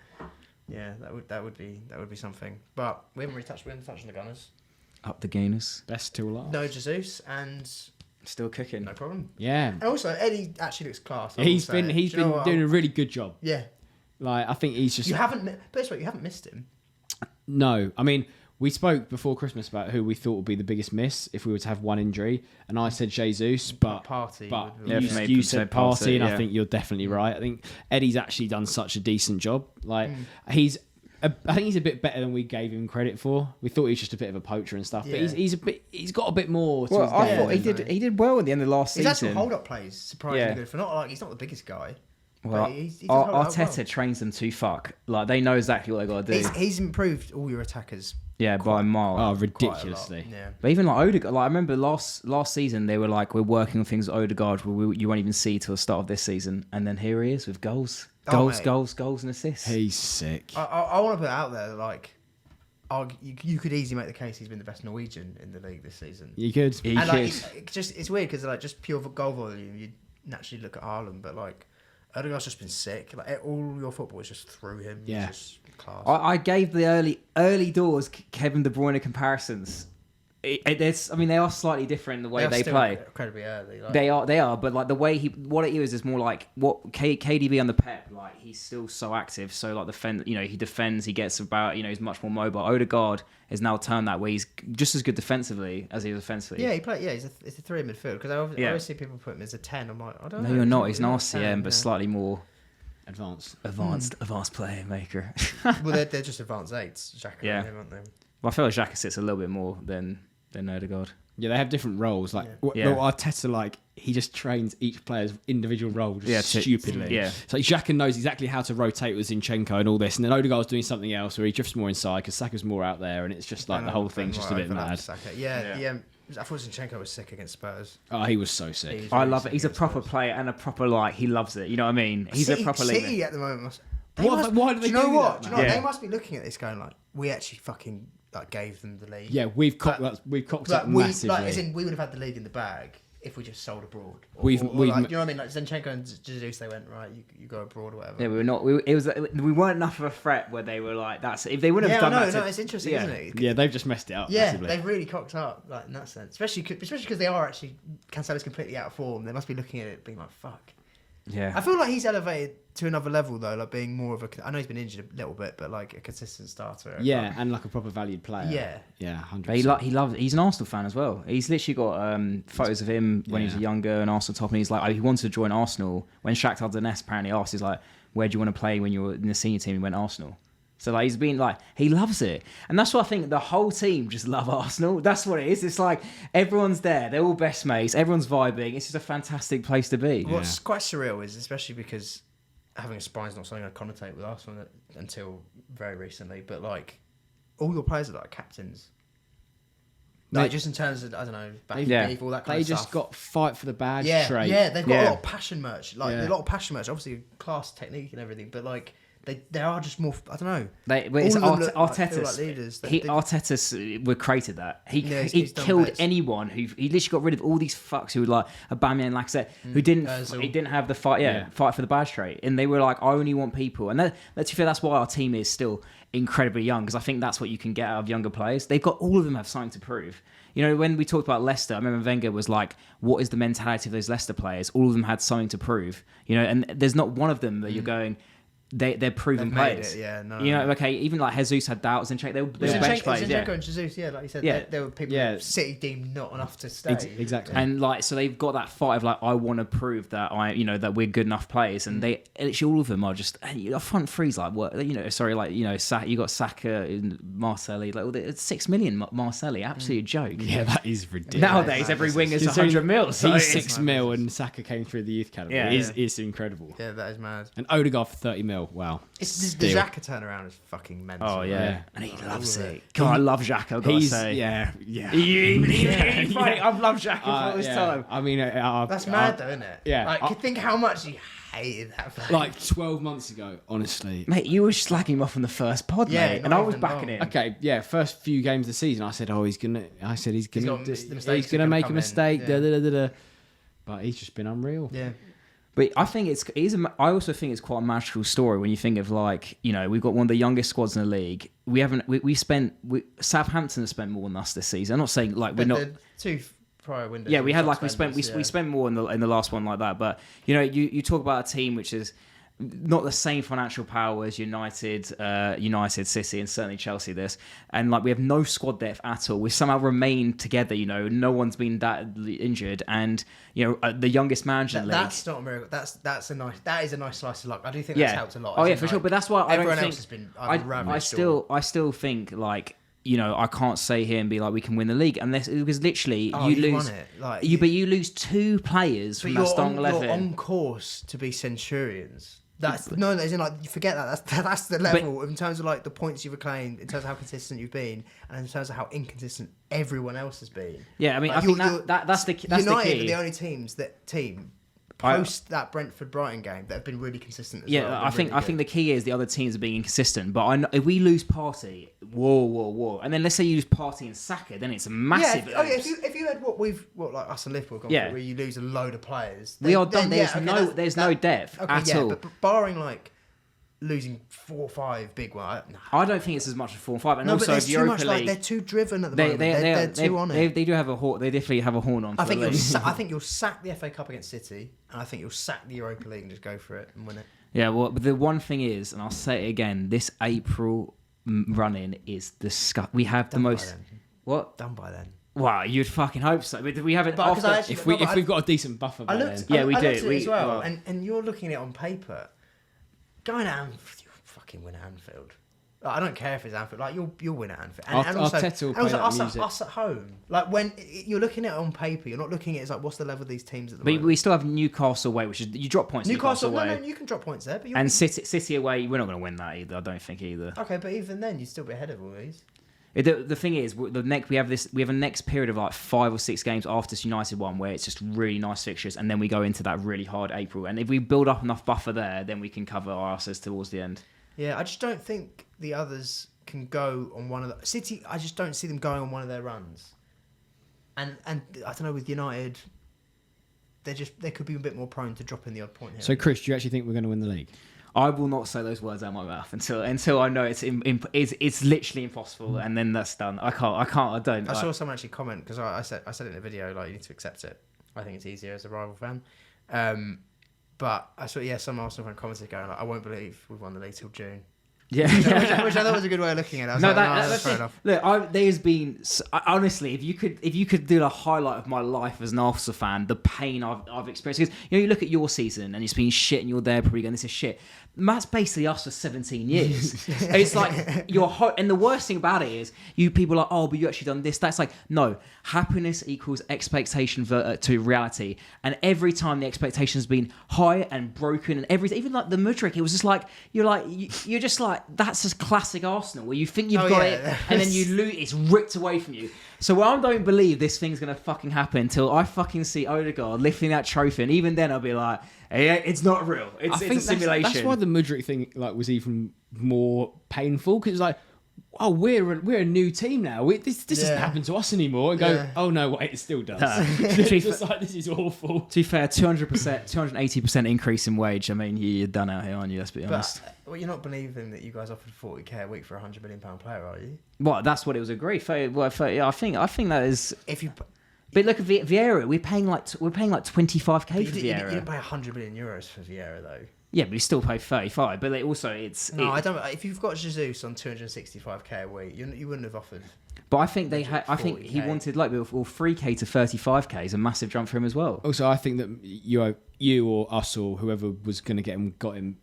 Yeah, that would be something. But we haven't touched on the Gunners. Up the Gunners, Best tool up. No Jesus and still cooking. no problem. Yeah. And also Eddie actually looks class. I will He's say. been Do you know what? doing a really good job. Yeah, Like, I think he's just... you haven't. But that's what you haven't missed him. No. I mean, we spoke before Christmas about who we thought would be the biggest miss if we were to have one injury. And I said Jesus, but... Party. But would- Yeah, you, for me, you I'd said say Party, Partey, and I yeah. think you're definitely right. I think Eddie's actually done such a decent job. Like, I think he's a bit better than we gave him credit for. We thought he was just a bit of a poacher and stuff, but Yeah. he's got a bit more to Well, his I game. thought he isn't did. he? He did well at the end of last His actual season. hold-up plays surprisingly Yeah. good. For not like he's not the biggest guy. Well, but he does hold it up Arteta well. trains them to fuck. Like they know exactly what they got to do. He's improved all your attackers. Yeah, by a mile. Oh, quite a lot. ridiculously. Yeah. But even like Odegaard, like I remember last season they were like, we're working on things with Odegaard you won't even see till the start of this season, and then here he is with goals, Oh, mate. goals and assists. He's sick. I want to put it out there, like, you could easily make the case he's been the best Norwegian in the league this season. You could. He And like, could. it's weird because like just pure goal volume, you naturally look at Haaland, but like Odegaard's just been sick. Like all your football is just through him. He's Yeah. just class. I gave the early doors Kevin De Bruyne comparisons. They are slightly different in the way They're they still play. incredibly early. Like, They are, but like the way what it is more like what KDB under Pep. Like he's still so active, so like he defends, he gets about, he's much more mobile. Odegaard has now turned that way. He's just as good defensively as he is offensively. yeah, he play. Yeah, it's a three in midfield because I Yeah. always see people put him as a 10. I'm like, I don't know. No, you're not. He's an not a RCM, 10, but yeah. slightly more Advanced. advanced playmaker. Well, they're just advanced eights, Xhaka Yeah. and him, aren't they? Well, I feel like Xhaka sits a little bit more than Odegaard. Yeah, they have different roles. Like, Yeah. Arteta, like, he just trains each player's individual role just stupidly. yeah. So Xhaka knows exactly how to rotate with Zinchenko and all this, and then Odegaard's doing something else where he drifts more inside because Saka's more out there, and it's just like the whole thing's just a bit mad. Yeah. I thought Zinchenko was sick against Spurs. Oh, he was so sick. He's I really love sick it. He's a against proper Spurs. player and a proper he loves it. You know what I mean? He's City, a proper leader. City at the moment. Why do they you know do what? that, Do you know man? what? Yeah. They must be looking at this going like, we actually fucking like gave them the league. Yeah, we've cocked up massively. Like, as in, we would have had the league in the bag if we just sold abroad. Or, We've- or we've- like, you know what I mean? Like Zinchenko and Jesus, they went right. You go abroad or whatever. Yeah, we were not. We weren't enough of a threat where they were like, that's if they wouldn't have Yeah, done no, that. no, it's interesting, isn't it? Yeah, they've just messed it up Yeah, massively. they've really cocked up, like in that sense. Especially because they are actually Cancelo's completely out of form. They must be looking at it, being like, "Fuck." Yeah. I feel like he's elevated to another level though, like being more of a. I know he's been injured a little bit, but like a consistent starter. Yeah, and like a proper valued player. Yeah. Yeah, 100%. But he loves. He's an Arsenal fan as well. He's literally got photos of him when he was Yeah. younger, and Arsenal top, and he's like, he wanted to join Arsenal. When Shakhtar Donetsk apparently asked, he's like, "Where do you want to play when you were in the senior team?" He went Arsenal. So like he's been like, he loves it, and that's what I think. The whole team just love Arsenal. That's what it is. It's like everyone's there. They're all best mates. Everyone's vibing. It's just a fantastic place to be. What's quite surreal is, especially because having a spine's not something I connotate with Arsenal until very recently, but like all your players are like captains. Like just in terms of, I don't know, back Yeah. beef, all that kind They of just stuff. got fight for the badge yeah, trait. yeah, they've got Yeah. a lot of passion merch, like Yeah. a lot of passion merch. Obviously, class, technique, and everything, but like they are just more. I don't know. It's All of them look like- Arteta's. feel like leaders. Arteta's created that. He he's done killed bits. anyone he literally got rid of all these fucks who were like Aubameyang, Lacazette, who didn't Ozil. he didn't have the fight for the badge trait, and they were like, I only want people, and let's be fair, that's why our team is still incredibly young, because I think that's what you can get out of younger players. They've got all of them have something to prove. You know, when we talked about Leicester, I remember Wenger was like, what is the mentality of those Leicester players? All of them had something to prove. You know, and there's not one of them that you're going, they're proven They've made players. it, yeah, no. You know, okay, even like Jesus had doubts and they were bench players. Zinchenko and Jesus, yeah, like you said, Yeah. there were people Yeah. City deemed not enough to stay. Exactly. And like, so they've got that fight of like, I want to prove that that we're good enough players, and they literally all of them are just front three's like what you got Saka and Marcelli, like it's 6 million Marcelli, absolute joke. Yeah, that is ridiculous. Nowadays, every wing is 100 mil. So He's it's- 6 mil and Saka came through the youth academy. Yeah. It's incredible. Yeah, that is mad. And Odegaard for 30 mil. Wow. It's the Xhaka turnaround is fucking mental. Oh yeah. Yeah. And he I loves love it. it. God, I love Xhaka. I've got to say. yeah. I've loved Xhaka for all this time. I mean, That's mad though, isn't it? yeah. Like, you think how much you hated that player. like 12 months ago, honestly. Mate, you were slagging him off on the first pod, Yeah, mate, not and I was even backing long. him. Okay, yeah, first few games of the season, I said, he's gonna got the mistakes he's are gonna gonna make a come in, mistake. yeah. Da, da, da, da. But he's just been unreal. Yeah. But I think I also think it's quite a magical story when you think of like, we've got one of the youngest squads in the league. Southampton have spent more than us this season. I'm not saying like we're But not. the two prior windows. Yeah, we were had top like we spenders, spent more in the last one like that. But you talk about a team which is not the same financial power as United, City, and certainly Chelsea. And like we have no squad depth at all. We somehow remained together. No one's been that injured, and the youngest manager in the league. That's not a miracle. That is a nice slice of luck. I do think Yeah. that's helped a lot. Oh As yeah, in, for sure. like, But that's why I don't everyone think else has been. I still think like. I can't stay here and be like we can win the league unless because literally you lose. Won it. Like, But you lose two players from that starting 11. You're on course to be Centurions. As in like you forget that. That's the level in terms of like the points you've acclaimed, in terms of how consistent you've been, and in terms of how inconsistent everyone else has been. Yeah, I mean, Like, I think that's the United the key. are the only team post that Brentford Brighton game that have been really consistent. As well. I think the key is the other teams are being inconsistent. But I know if we lose Partey, whoa, and then let's say you lose Partey and Saka, then it's a massive. Yeah, if you had what like us and Liverpool gone through, where you lose a load of players, we are done. then, There's no depth at all. But barring like losing 4 or 5 big ones, I don't think it's as much as 4 and 5. And no, also, but there's too Europa much. League, Like, they're too driven at the moment. They're too on it. They do have a horn. They definitely have a horn on. I think you'll sack the FA Cup against City, and I think you'll sack the Europa League and just go for it and win it. Yeah, well, the one thing is, and I'll say it again, this April run-in is disgusting. We have the most... What? Done by then. Wow, you'd fucking hope so. But we haven't... But 'cause I actually- If we've got a decent buffer by then. Yeah, we I do. looked at it as well, well- and you're looking at it on paper. Going at Anfield, you fucking win at Anfield. Like, I don't care if it's Anfield. Like you'll win at Anfield. Arteta will play that music. us at home. Like when you're looking at it on paper, you're not looking at it as like what's the level of these teams at the moment. We still have Newcastle away, which is you drop points. Newcastle away, no, you can drop points there, but and City away. We're not going to win that either. I don't think either. Okay, but even then, you'd still be ahead of all these. The thing is, we have a next period of like 5 or 6 games after this United one where it's just really nice fixtures, and then we go into that really hard April. And if we build up enough buffer there, then we can cover our asses towards the end. Yeah, I just don't think the others can go on one of the City. I just don't see them going on one of their runs. And I don't know, with United, they could be a bit more prone to dropping the odd point here. So, Chris, do you actually think we're going to win the league? I will not say those words out of my mouth until I know it's literally impossible, and then that's done. I don't. I saw someone actually comment because I said it in a video, like, you need to accept it. I think it's easier as a rival fan. But I saw some Arsenal fan commented going like, I won't believe we've won the league till June. Yeah, which I thought was a good way of looking at it. I was that's fair enough. Look, there's been honestly, if you could do the highlight of my life as an Arsenal fan, the pain I've experienced. Because you look at your season and it's been shit, and you're there probably going, this is shit. That's basically us for 17 years. It's like and the worst thing about it is you people are like, oh, but you actually done this. That's like, no, happiness equals expectation to reality, and every time the expectation has been high and broken, and everything, even like the Mudryk, it was just like you're just like, that's just classic Arsenal, where you think you've got it and then you lose, it's ripped away from you. So I don't believe this thing's gonna fucking happen until I fucking see Odegaard lifting that trophy, and even then I'll be like, hey, it's not real. It's a simulation. That's why the Mudryk thing was even more painful, because it's like, oh, we're a new team now. This doesn't happen to us anymore. And go, oh no, wait, it still does. It's just like, this is awful. To be fair, 200%, 280% increase in wage. I mean, you're done out here, aren't you? Let's be honest. Well, you're not believing that you guys offered 40k a week for a £100 million player, are you? Well, that's what it was agreed. I think that is. If you. But look at Vieira. We're paying like 25k for Vieira. You didn't pay €100 million for Vieira though. Yeah, but he still paid 35. But I don't. If you've got Jesus on 265k a week, you wouldn't have offered. But I think I think he wanted 3k to 35k is a massive jump for him as well. Also, I think that you or us or whoever was going to get him got him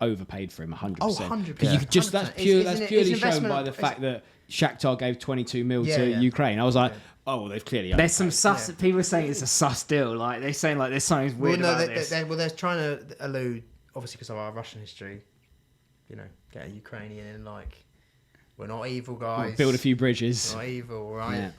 overpaid for him 100%. Oh, 100%. Because you could just 100%. that's purely shown by the fact that Shakhtar gave 22 mil to Ukraine. I was like, oh, they've clearly. There's some sus. Yeah. People are saying it's a sus deal. Like they're saying there's something weird about this. They're trying to allude, obviously because of our Russian history, get a Ukrainian in we're not evil guys. We'll build a few bridges. We're not evil, right?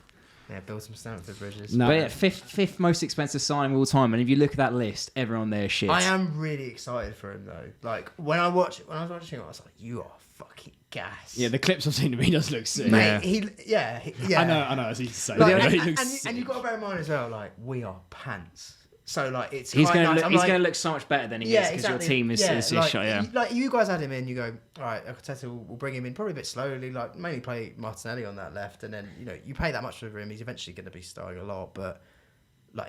Yeah, build some Stanford bridges. No. But fifth most expensive signing of all time, and if you look at that list, everyone there is shit. I am really excited for him though. Like when I was watching it, I was like, you are fucking gas. Yeah, the clips I've seen of him, he does look sick. Mate, yeah. I know, as he said. And you've got to bear in mind as well, we are pants. So it's he's going nice. to look so much better than he is because your team is shot. Yeah, you guys had him in. You go, all right. Arteta will bring him in probably a bit slowly. Mainly play Martinelli on that left, and then you pay that much for him. He's eventually going to be starting a lot, but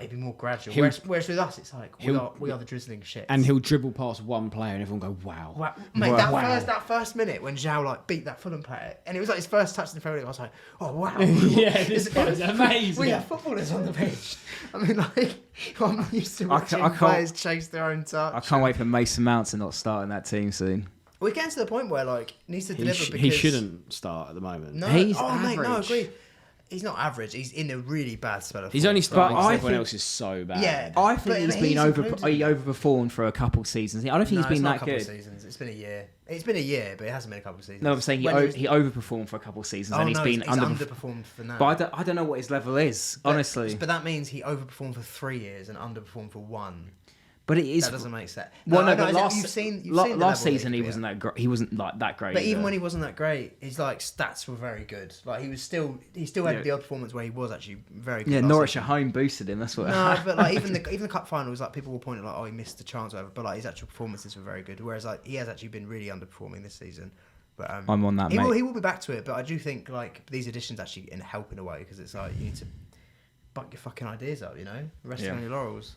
it'd be more gradual. Whereas with us, it's we are the drizzling shit. And he'll dribble past one player, and everyone go, wow. Mate, that first minute when Zhao beat that Fulham player, and it was his first touch in the Premier League, I was like, oh wow, this is amazing. We have footballers on the pitch. I mean, I'm used to watching players chase their own touch. I can't wait for Mason Mount to not start in that team soon. We're getting to the point where he needs to deliver. Because he shouldn't start at the moment. No, he's average. Mate, no, agreed. He's not average. He's in a really bad spell of form. He's only starting because everyone think, else is so bad. Yeah, I think he overperformed for a couple of seasons. I don't think he's been that good. Seasons. It's been a year. It's been a year, but it hasn't been a couple of seasons. No, I'm saying he overperformed for a couple of seasons, and he's been underperformed for now. But I don't know what his level is, honestly. But that means he overperformed for 3 years and underperformed for 1. But that doesn't make sense. Last season he wasn't that great. He wasn't that great. But even when he wasn't that great, his stats were very good. He still had the odd performance where he was actually very good. Yeah, Norwich at home boosted him. That's what. No, but even the cup finals, people were pointing he missed the chance over. But his actual performances were very good. Whereas he has actually been really underperforming this season. But I'm on that. He will be back to it. But I do think these additions actually help in a way because it's you need to buck your fucking ideas up. Resting on your laurels.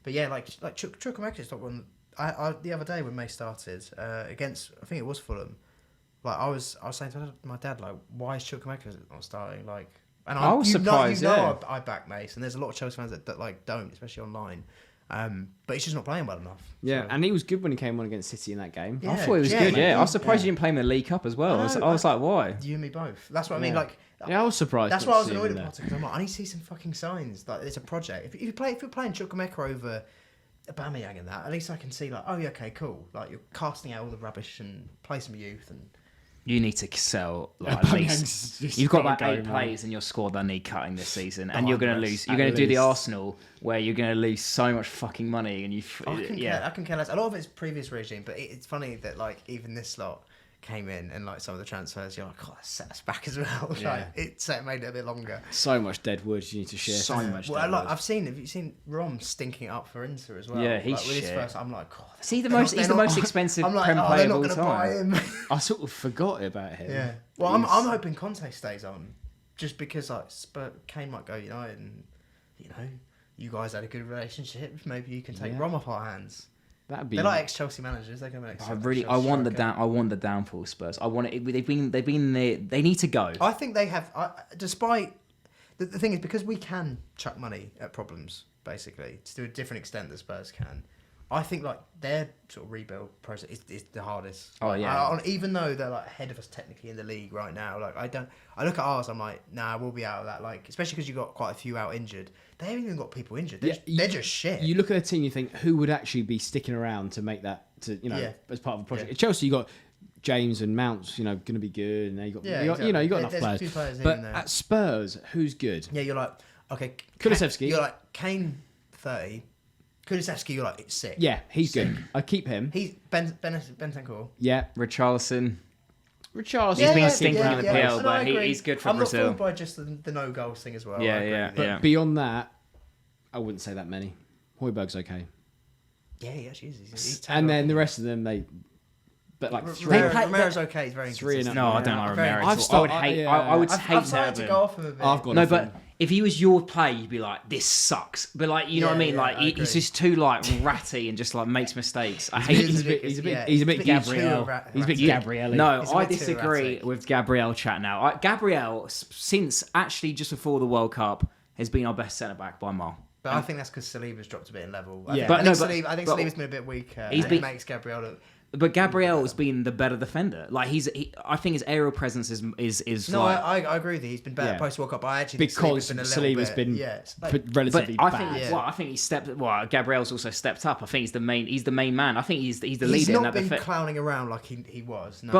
But yeah, Chukwuemeka stopped one. I the other day when May started against, I think it was Fulham. I was saying to my dad, why is Chukwuemeka not starting? And I was surprised. I back Mace, and there's a lot of Chelsea fans that don't, especially online. But he's just not playing well enough. Yeah, and he was good when he came on against City in that game. I thought he was good. Yeah, I was surprised you didn't play him in the League Cup as well. I was like, why? You and me both. That's what I mean. I was surprised. That's why I was annoyed at Potter because I need to see some fucking signs. It's a project. If you're playing Chukwuemeka over Aubameyang and that, at least I can see okay, cool. You're casting out all the rubbish and play some youth and. You need to sell at least. You've got 8 players in your squad that need cutting this season, and you're going to lose. You're going to do the Arsenal where you're going to lose so much fucking money, and I can care less. A lot of it's previous regime, but it's funny that even this lot came in and some of the transfers, you're like, oh, that set us back as well. It made it a bit longer. So much dead wood you need to share. So much. Well, have you seen Rom stinking it up for Inter as well? Yeah, he's with his first. I'm like, oh, he's the most expensive Prem player of all time. I sort of forgot about him. Yeah. Well, I'm hoping Conte stays on, just because Kane might go United, and you guys had a good relationship. Maybe you can take Rom off our hands. They're like ex-Chelsea managers. They're going to make. I want the downfall Spurs. I want it. They've been there. They need to go. I think they have. Despite the thing is, because we can chuck money at problems, basically to a different extent that Spurs can. I think their sort of rebuild process is the hardest. Oh yeah. Even though they're ahead of us technically in the league right now, I look at ours. I'm like, nah, we'll be out of that. Especially because you got quite a few out injured. They haven't even got people injured. They're just shit. You look at a team, you think who would actually be sticking around to make that as part of the project. At Chelsea, you got James and Mounts, going to be good, and you got enough players. Few players but at Spurs, who's good? Yeah, you're like, okay, Kulusevski. You're like Kane 30. Kulusevski, you're like, it's sick. Yeah, he's good. I keep him. He's Bentancur. Yeah, Richarlison. He's been stinking in the PL, but he's good for Brazil. I'm not fooled by just the no goals thing as well. Yeah. Beyond that, I wouldn't say that many. Højbjerg's okay. Yeah, he actually is. He's and then the rest of them, Romero's okay. He's very inconsistent. No, I don't like Romero. I would hate. I've started to go off him a bit. I've got no, but if he was your play, you'd be like, this sucks. But like, you know what I mean? Yeah, Like, I he's just too like ratty and just like makes mistakes. I hate. He's a bit Gabriel. He's a bit Gabriel. No, It's a I bit too disagree erratic. with Gabriel chat now. Gabriel, since actually just before the World Cup, has been our best centre back by a mile. But I think that's because Saliba's dropped a bit in level. Yeah. I think but Saliba's been a bit weaker. It makes Gabriel look. But Gabriel has been the better defender. Like I think his aerial presence is No, like. I agree with you. He's been better Yeah. post World Cup. I actually think Saliba's been relatively But I bad. think, I think he's stepped. Well, Gabriel's also stepped up. I think he's the main man. I think he's the He's leader in not that been clowning around like he was. No.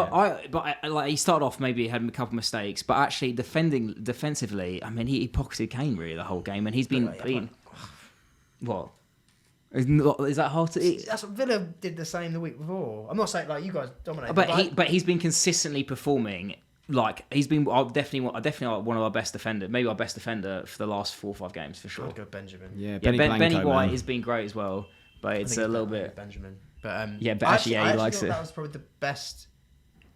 But like he started off maybe had a couple of mistakes, but actually defensively, I mean he pocketed Kane really the whole game, and he's been what. Is that hard to eat? That's what Villa did the same the week before. I'm not saying like you guys dominated, But he's been consistently performing. Like he's been definitely one of our best defender, maybe our best defender for the last 4 or 5 games for sure. I'd go Benjamin. Yeah, Benny White man. has been great as well, but it's a little bit. Benjamin, but Yeah, but actually, he likes it. That was probably the best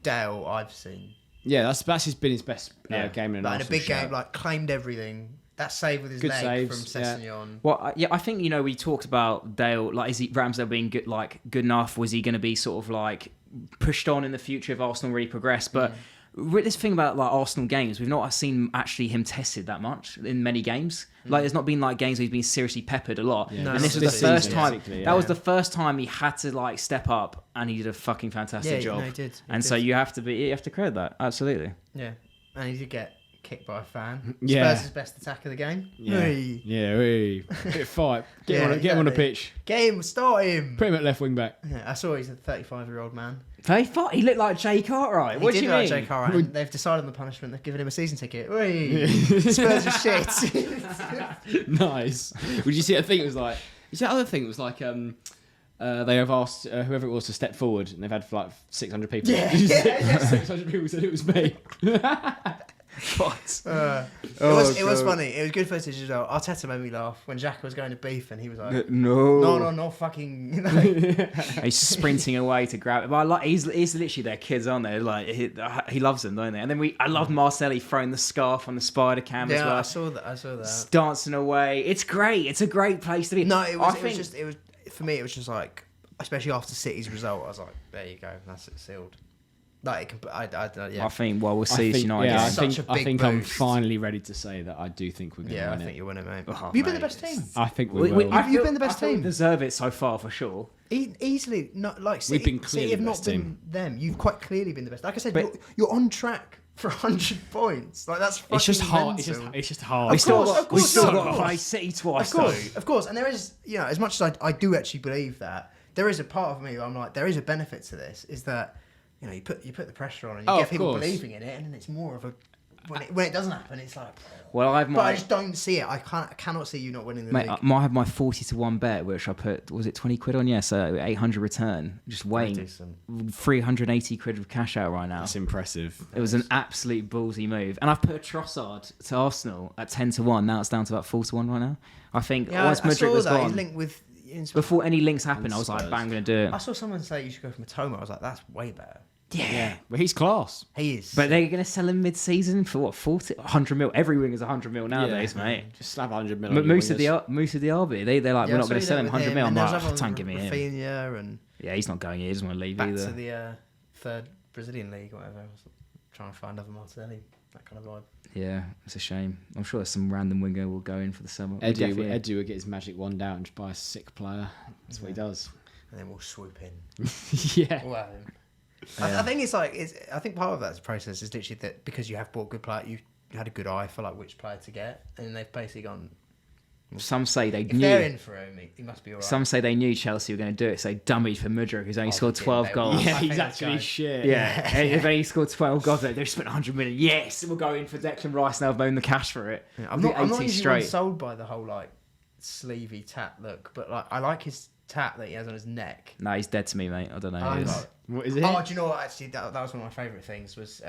Dale I've seen. Yeah, that's been his best Yeah. game in an Like in a Arsenal big shirt. game, like claimed everything. That save with his Good leg saves, from Sessegnon. Well, I think we talked about Dale. Like, is Ramsdale being good enough? Was he going to be sort of like pushed on in the future if Arsenal really progress? But this thing about like Arsenal games, we've not seen actually him tested that much in many games. Like, there's not been like games where he's been seriously peppered a lot. Yeah. And this was the This first season, time. basically, That was the first time he had to like step up, and he did a fucking fantastic job. No, he did. And so you have to credit that absolutely. Yeah, and he did get kicked by a fan. Yeah. Spurs' best attack of the game. Yeah, Hey. yeah, bit of fight. Get Yeah, him on the exactly. pitch. Game, start him. Put him at left wing back. Yeah, I saw he's a 35-year-old man. He looked like Jay Cartwright. He What do did you like mean? Jay Cartwright, and they've decided on the punishment. They've given him a season ticket. Hey. Spurs are shit. Nice. Would you see? I think it was like. You see, the other thing was like. They have asked whoever it was to step forward, and they've had like 600 people. Yeah. 600 people said it was me. What? It was funny. It was good footage as well. Arteta made me laugh when Xhaka was going to beef, and he was like, "No, fucking." You know? He's sprinting away to grab it. But I like he's literally their kids, aren't they? Like he loves them, don't they? And then I love Marcelli throwing the scarf on the spider cam as well. I saw that. Dancing away. It's great. It's a great place to be. No, it was for me. It was just like, especially after City's result, I was like, "There you go, that's it sealed." Like, yeah. I think we'll see this United. Yeah, game. I think I'm finally ready to say that I do think we're going to Yeah, I win think it. you win it, mate. Oh, You've been mate, the best team. I think we will. You've been the best I feel we team. deserve it so far for sure. Easily, not like City. We've been clearly City have the not best been team. them. You've quite clearly been the best. Like I said, But- you're on track for 100 points. Like that's fucking It's just hard. mental. It's just hard. Of course, we still no, got of to play course. City twice. Of course, and there is, as much as I do actually believe that, there is a part of me where I'm like, there is a benefit to this, is that, you put the pressure on and you get people course. believing in it, and then it's more of a, when it doesn't happen, it's like, Well, but I just don't see it. I cannot see you not winning the Mate, league. I might have my 40-1 bet, which I put, was it 20 quid on? Yeah, so 800 return. Just waiting. decent. 380 quid of cash out right now. That's impressive. It was an absolute ballsy move. And I've put a Trossard to Arsenal at 10-1. Now it's down to about 4-1 right now. I think once I Mudryk saw was that. He's gone, linked with. before any links happened, I was like, Spurs. bang, I'm going to do I it. saw someone say you should go for Matoma. I was like, that's way better. Yeah. But he's class. He is. But they're going to sell him mid-season for what, 100 mil? Every wing is 100 mil nowadays, mate. Just slap 100 million. But Musa Diaby, they're like, we're not going to sell him 100 mil. I'm like, oh, don't give me him. Rafinha and Yeah, he's not going here. He doesn't want to leave back either. to the third Brazilian league, whatever. I was trying to find another Martinelli, that kind of vibe. Yeah, it's a shame. I'm sure there's some random winger will go in for the summer. Edu will get his magic wand out and just buy a sick player. That's what he does. And then we'll swoop in. Yeah. We'll have him. I think I think part of that process is literally that because you have bought good player, you had a good eye for like which player to get, and they've basically gone. Some say they If they're knew. in for him, he must be alright. Some say they knew Chelsea were going to do it, so they dummied for Mudryk, who's only scored they 12 did. goals. Yeah, Yeah, he's think actually that's shit. Yeah, if they scored 12 goals, they've spent 100 million. Yes, we'll go in for Declan Rice now. They've owned the cash for it. I'm not usually sold by the whole like sleevey tat look, but like I like his tat that he has on his neck. No, he's dead to me, mate. I don't know who I he like is. it. What is it? Oh, do you know what? Actually, that was one of my favourite things was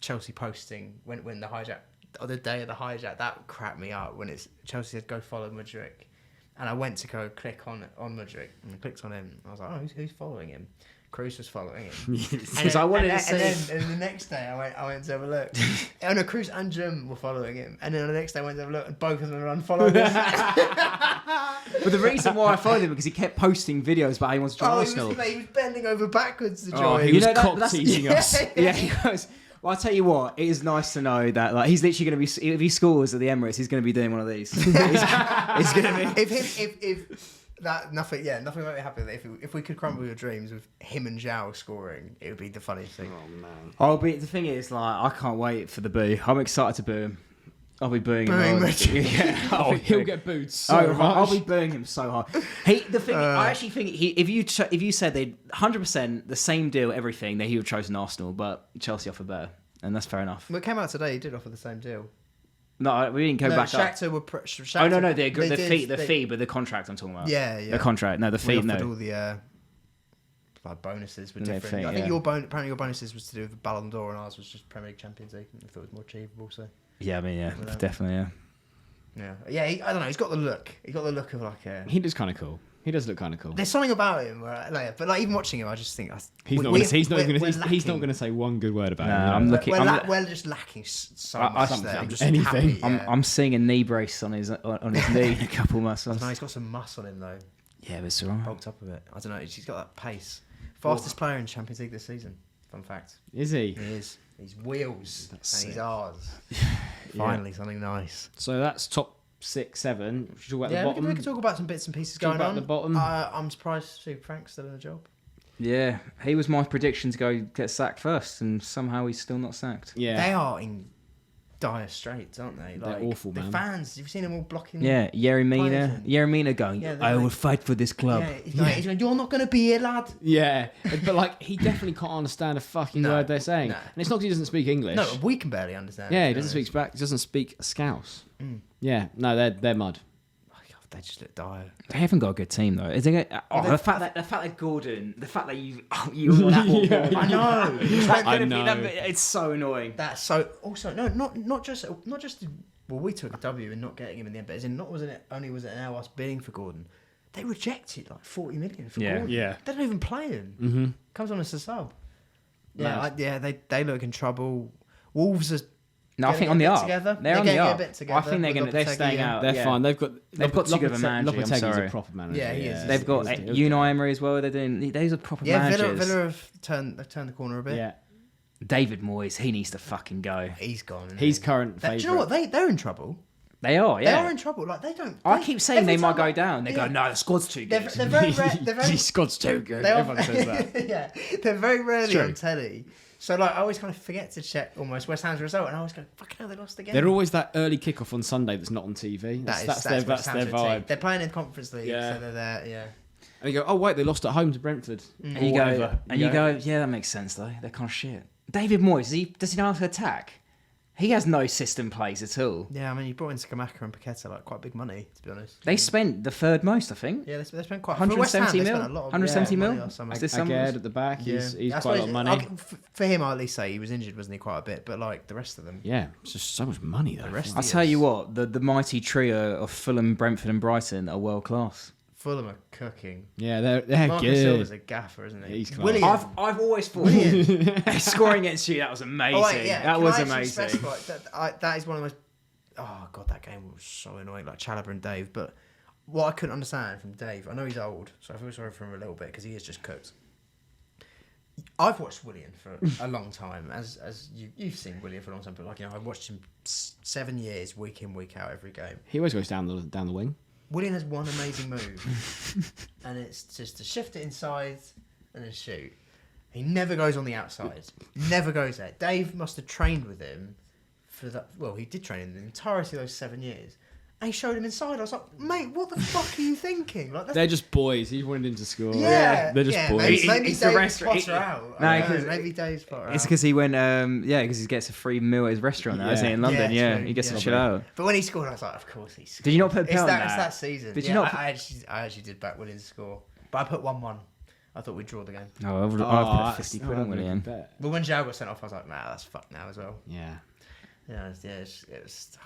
Chelsea posting when the hijack, or the day of the hijack. That cracked me up when it's Chelsea said go follow Mudryk, and I went to go click on Mudryk and I clicked on him. I was like, oh, who's following him? Kroos was following him. Because I wanted to see. And then the next day, I went to have a look. Oh no, Kroos and Jim were following him. And then the next day, I went to have a look, and both of them were unfollowing him. But the reason why I followed him because he kept posting videos about how he wants to join Arsenal. He was bending over backwards to join. Oh, he was cock-teasing us. Yeah, he was. Well, I'll tell you what, it is nice to know that like he's literally going to be, if he scores at the Emirates, he's going to be doing one of these. He's going to be. If nothing might be happening. If we could crumble your dreams with him and Zhao scoring, it would be the funniest thing. Oh man. I'll be. The thing is, like, I can't wait for the boo. I'm excited to boo him. I'll be booing him. Yeah, he'll get booed so much. I'll be booing him so hard. I actually think if you said they 100% the same deal, everything, that he would have chosen Arsenal, but Chelsea offered better, and that's fair enough. Well, it came out today. He did offer the same deal. No, we didn't go back Shakhtar up. Were Shakhtar, no, the fee, but the contract I'm talking about. Yeah. The contract, no, the fee, no. All the like bonuses were different. Fee, I think apparently your bonuses was to do with Ballon d'Or, and ours was just Premier League, Champions League. I thought it was more achievable. So. Yeah, I mean, yeah, definitely, yeah. Yeah. I don't know. He's got the look. He's got the look of like a. He does kind of cool. He does look kind of cool. There's something about him, but like even watching him, I just think he's not going to say one good word about him. We're just lacking so much there. I'm just anything. Happy, I'm seeing a knee brace on his knee, a couple muscles. No, he's got some muscle on him though. Yeah, but it's alright. Bulked up a bit. I don't know. He's got that pace. Fastest player in Champions League this season. Fun fact. Is he? He is. He's wheels and he's ours. Yeah. Finally, something nice. So that's top 6, 7. Should we talk about the bottom? We can talk about some bits and pieces going on. The bottom. I'm surprised to see Frank's still in the job. Yeah, he was my prediction to go get sacked first, and somehow he's still not sacked. Yeah, they are in dire straits, aren't they? They're awful, man. The fans, you've seen them all blocking. Yeah, Yeremina going, I will fight for this club. Yeah, he's going, you're not going to be here, lad. Yeah, but like he definitely can't understand a fucking word they're saying, and it's not because he doesn't speak English. No, we can barely understand. Yeah, he doesn't speak Scouse. Yeah, no, they're mud. They just look dire. They haven't got a good team though. The fact that Gordon, the fact that you Gordon. I know. It's so annoying. That's so. Also, no, not just. Well, we took a W in not getting him in the end, but as in, was it now us bidding for Gordon? They rejected like 40 million for Gordon. Yeah. They don't even play him. Mm-hmm. Comes on as a sub. Yeah, they look in trouble. Wolves are. No, I think on the up. They're on the up. I think they're staying out. They're fine. They've got too good of a manager. Lopetegui's a proper manager. Yeah, he is. They've got Unai Emery as well. They're doing. Those are proper managers. Villa have turned the corner a bit. Yeah. David Moyes, he needs to fucking go. He's gone. He's current favourite. Do you know what? They're in trouble. They are. Yeah. They are in trouble. Like they don't. I keep saying they might go down. They go, no, the squad's too good. They're very. The squad's too good. Everyone says that. Yeah, they're very rarely on telly. So like I always kind of forget to check almost West Ham's result, and I always go, "Fucking hell, they lost again." They're always that early kickoff on Sunday that's not on TV. That's their vibe. They're playing in Conference League, so they're there. Yeah. And you go, "Oh wait, they lost at home to Brentford." And you go, "Yeah, that makes sense though. They're kind of shit." David Moyes, does he know how to attack? He has no system plays at all. Yeah, I mean, you brought in Skamaka and Paqueta, like quite big money, to be honest. They spent the third most, I think. Yeah, they spent quite 170 mil. 170 mil. Again at the back, he's quite a lot of money. For him, I'll at least say he was injured, wasn't he? Quite a bit, but like the rest of them, yeah, it's just so much money though. I'll tell you what, the mighty trio of Fulham, Brentford, and Brighton are world class. Fulham are cooking. Yeah, they're Marcus good. Silva's a gaffer, isn't he? He's class. William. I've always thought scoring against you, that was amazing. Oh, wait, yeah. That was amazing. That is one of the most. Oh god, that game was so annoying. Like Chalobah and Dave, but what I couldn't understand from Dave, I know he's old, so I feel sorry for him a little bit because he is just cooked. I've watched William for a long time, as you've seen William for a long time, but like I've watched him 7 years, week in, week out, every game. He always goes down the wing. William has one amazing move, and it's just to shift it inside and then shoot. He never goes on the outside. Never goes there. Dave must have trained with him for that. Well, he did train in the entirety of those 7 years. And he showed him inside. I was like, mate, what the fuck are you thinking? Like, they're just boys. He wanted him to score. Yeah. They're just boys. Maybe Dave's Potter out. Maybe Dave's Potter out. It's because he went, because he gets a free meal at his restaurant now, isn't he, in London? Yeah, he gets to chill out. But when he scored, I was like, of course he scored. Did you not put a penalty on that? It's that season. Did you not? I actually did back William to score. But I put 1-1. I thought we'd draw the game. I've put 50 quid on William. But when Zhao got sent off, I was like, nah, that's fucked now as well. Yeah. It was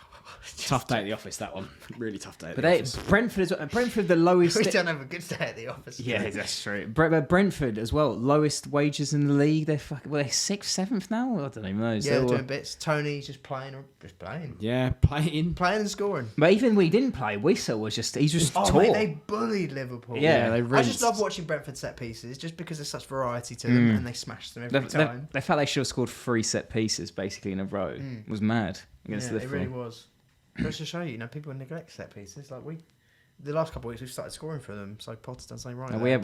Tough day at the office, that one. Really tough day at But the office. Brentford, the lowest. We don't have a good day at the office. Yeah, that's true. Brentford as well, lowest wages in the league. They're they're 6th, 7th now. I don't even know. Yeah, doing bits. Tony's just playing. Yeah, playing. Playing and scoring. But even when he didn't play, Whistle was he's just tall. Mate, they bullied Liverpool. Yeah, they I just love watching Brentford set pieces just because there's such variety to them and they smash them every time. The fact they should have scored 3 set pieces basically in a row was mad against Liverpool. It really was. Just to show you, people neglect set pieces. Like the last couple of weeks we've started scoring for them. So Potter's done something right. And we have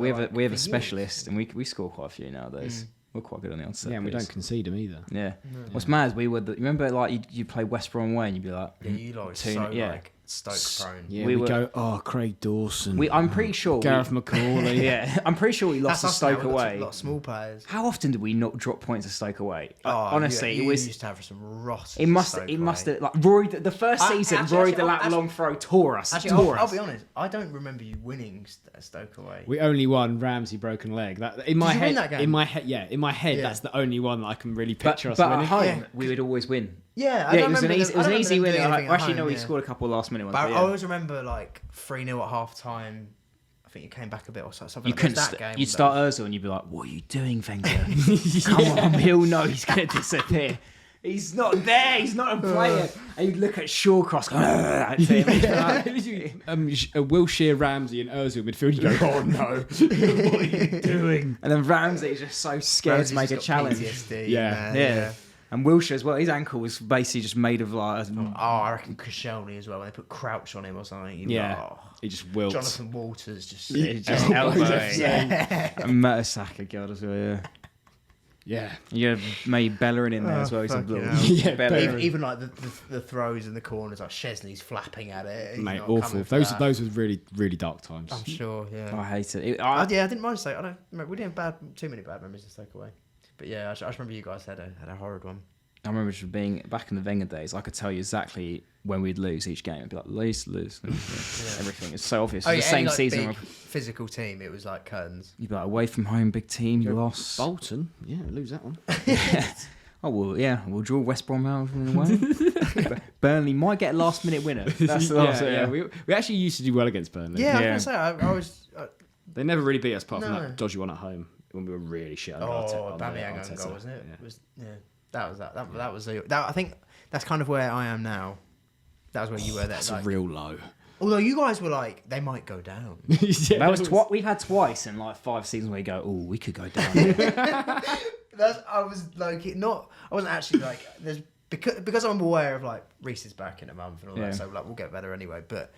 a specialist, and we score quite a few nowadays. We're quite good on the outside. Yeah, and we don't concede them either. Yeah. What's mad is remember like you play West Brom away and you'd be like, you like Stoke prone. Yeah, we go, Craig Dawson. I'm pretty sure Gareth McCauley. Yeah, I'm pretty sure we lost to Stoke away. A lot of small players. How often did we not drop points to Stoke away? Honestly, you it was. used to have some rotters. It must have like Rory. The first season, Rory Delap long throw tore us. I'll be honest. I don't remember you winning Stoke away. We only won Ramsey broken leg. That in my Did you head. win that game? In my head, that's the only one that I can really picture us But winning. at home, we would always win. Yeah, it was an easy win. Actually, no, we scored a couple of last minute ones. But I always remember like 3-0 at half time. I think you came back a bit or something. You couldn't. That game, you'd start Ozil and you'd be like, "What are you doing, Wenger? Come on, he'll know he's going to disappear. He's not there. He's not a player." And you'd look at Shawcross, Wilshere, Ramsey, and Ozil midfield. You go, "Oh no, what are you doing?" And then Ramsey's just so scared to make a challenge. PTSD, Yeah. And Wilshere as well. His ankle was basically just made of like. I reckon Koscielny as well. When they put Crouch on him or something. He just wilts. Jonathan Walters just elbowing. And Mertesacker, God, as well. Yeah. You have made Bellerin in there as well. He's a little Bellerin. Even like the throws in the corners, like Chesney's flapping at it. He's Mate, not awful. Those were really, really dark times. I'm sure. Yeah. I hate it. I didn't mind Stoke. We didn't have too many bad memories of Stoke away. But yeah, I just remember you guys had a horrid one. I remember just being back in the Wenger days. I could tell you exactly when we'd lose each game. I'd be like, lose. Everything. It's so obvious. It's the same season. Big physical team. It was like curtains. You'd be like, away from home, big team, you lost. Bolton, lose that one. Oh, well, yeah, we'll draw West Brom out in a way. Burnley might get a last minute winner. That's the last. Yeah. We actually used to do well against Burnley. Yeah, I was going to say, I was... They never really beat us apart from that dodgy one at home when we were really shit. Aubameyang own goal, wasn't it? Yeah. That was that. That was I think that's kind of where I am now. That was where you were. That's a real low. Although you guys were like, they might go down. That was we've had twice in like 5 seasons where you go, oh, we could go down. I wasn't actually like, there's because I'm aware of like Reece is back in a month and all that, so like we'll get better anyway. But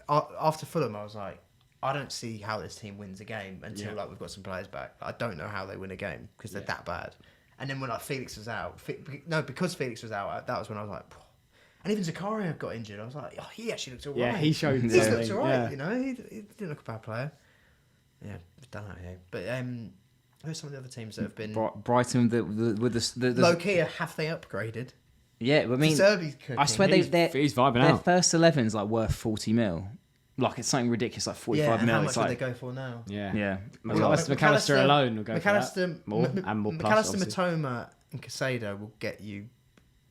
after Fulham, I was like, I don't see how this team wins a game until like we've got some players back. I don't know how they win a game because they're that bad. And then when like Felix was out, because Felix was out, that was when I was like, and even Zakaria got injured. I was like, he actually looked alright. Yeah, he showed. He looked alright. He didn't look a bad player. Yeah, we've done that here. But who's some of the other teams that have been Brighton with the low key? Have they upgraded? Yeah, I mean, I swear he's vibing their out. First 11's like worth 40 mil. Like it's something ridiculous, like 45 mil. How much would they go for now? Yeah. McAllister alone will go McAllister, for that. More McAllister, Matoma, and Casado will get you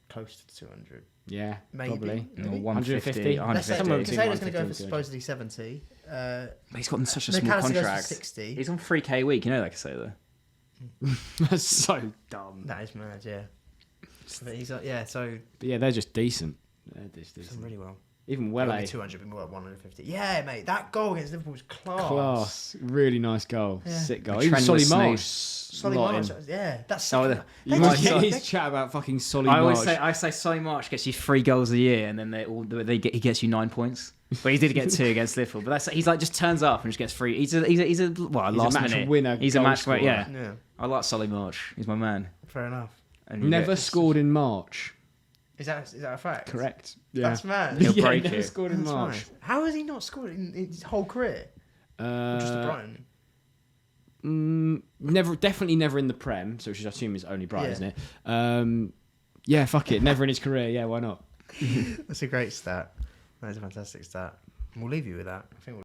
close to 200. Yeah, maybe. Probably. 150. Casado's going to go for supposedly 70. But he's got such a small contract. 60. He's on 3k a week. You know that Casado. That's so dumb. That is mad. Yeah. But he's so. But yeah, they're just decent. They're just decent. Done really well. Even 200 been more like 150. Yeah, mate, that goal against Liverpool was class. Really nice goal. Yeah. Sick goal. Even Solly March. That's you might get his chat about fucking Solly March. I say Solly March gets you 3 goals a year, and then he gets you 9 points. But he did get 2 against Liverpool. But he's like just turns up and just gets 3. He's a last match minute winner. He's a match winner. Yeah. I like Solly March. He's my man. Fair enough. And never scored in March. Is that a fact? Correct. Yeah. That's mad. He'll break never it. Scored in March. Nice. How has he not scored in his whole career? Just at Brighton? Definitely never in the Prem, so which I assume is only Brighton, isn't it? Yeah, fuck it. Never in his career. Yeah, why not? That's a great stat. That is a fantastic stat. We'll leave you with that. I think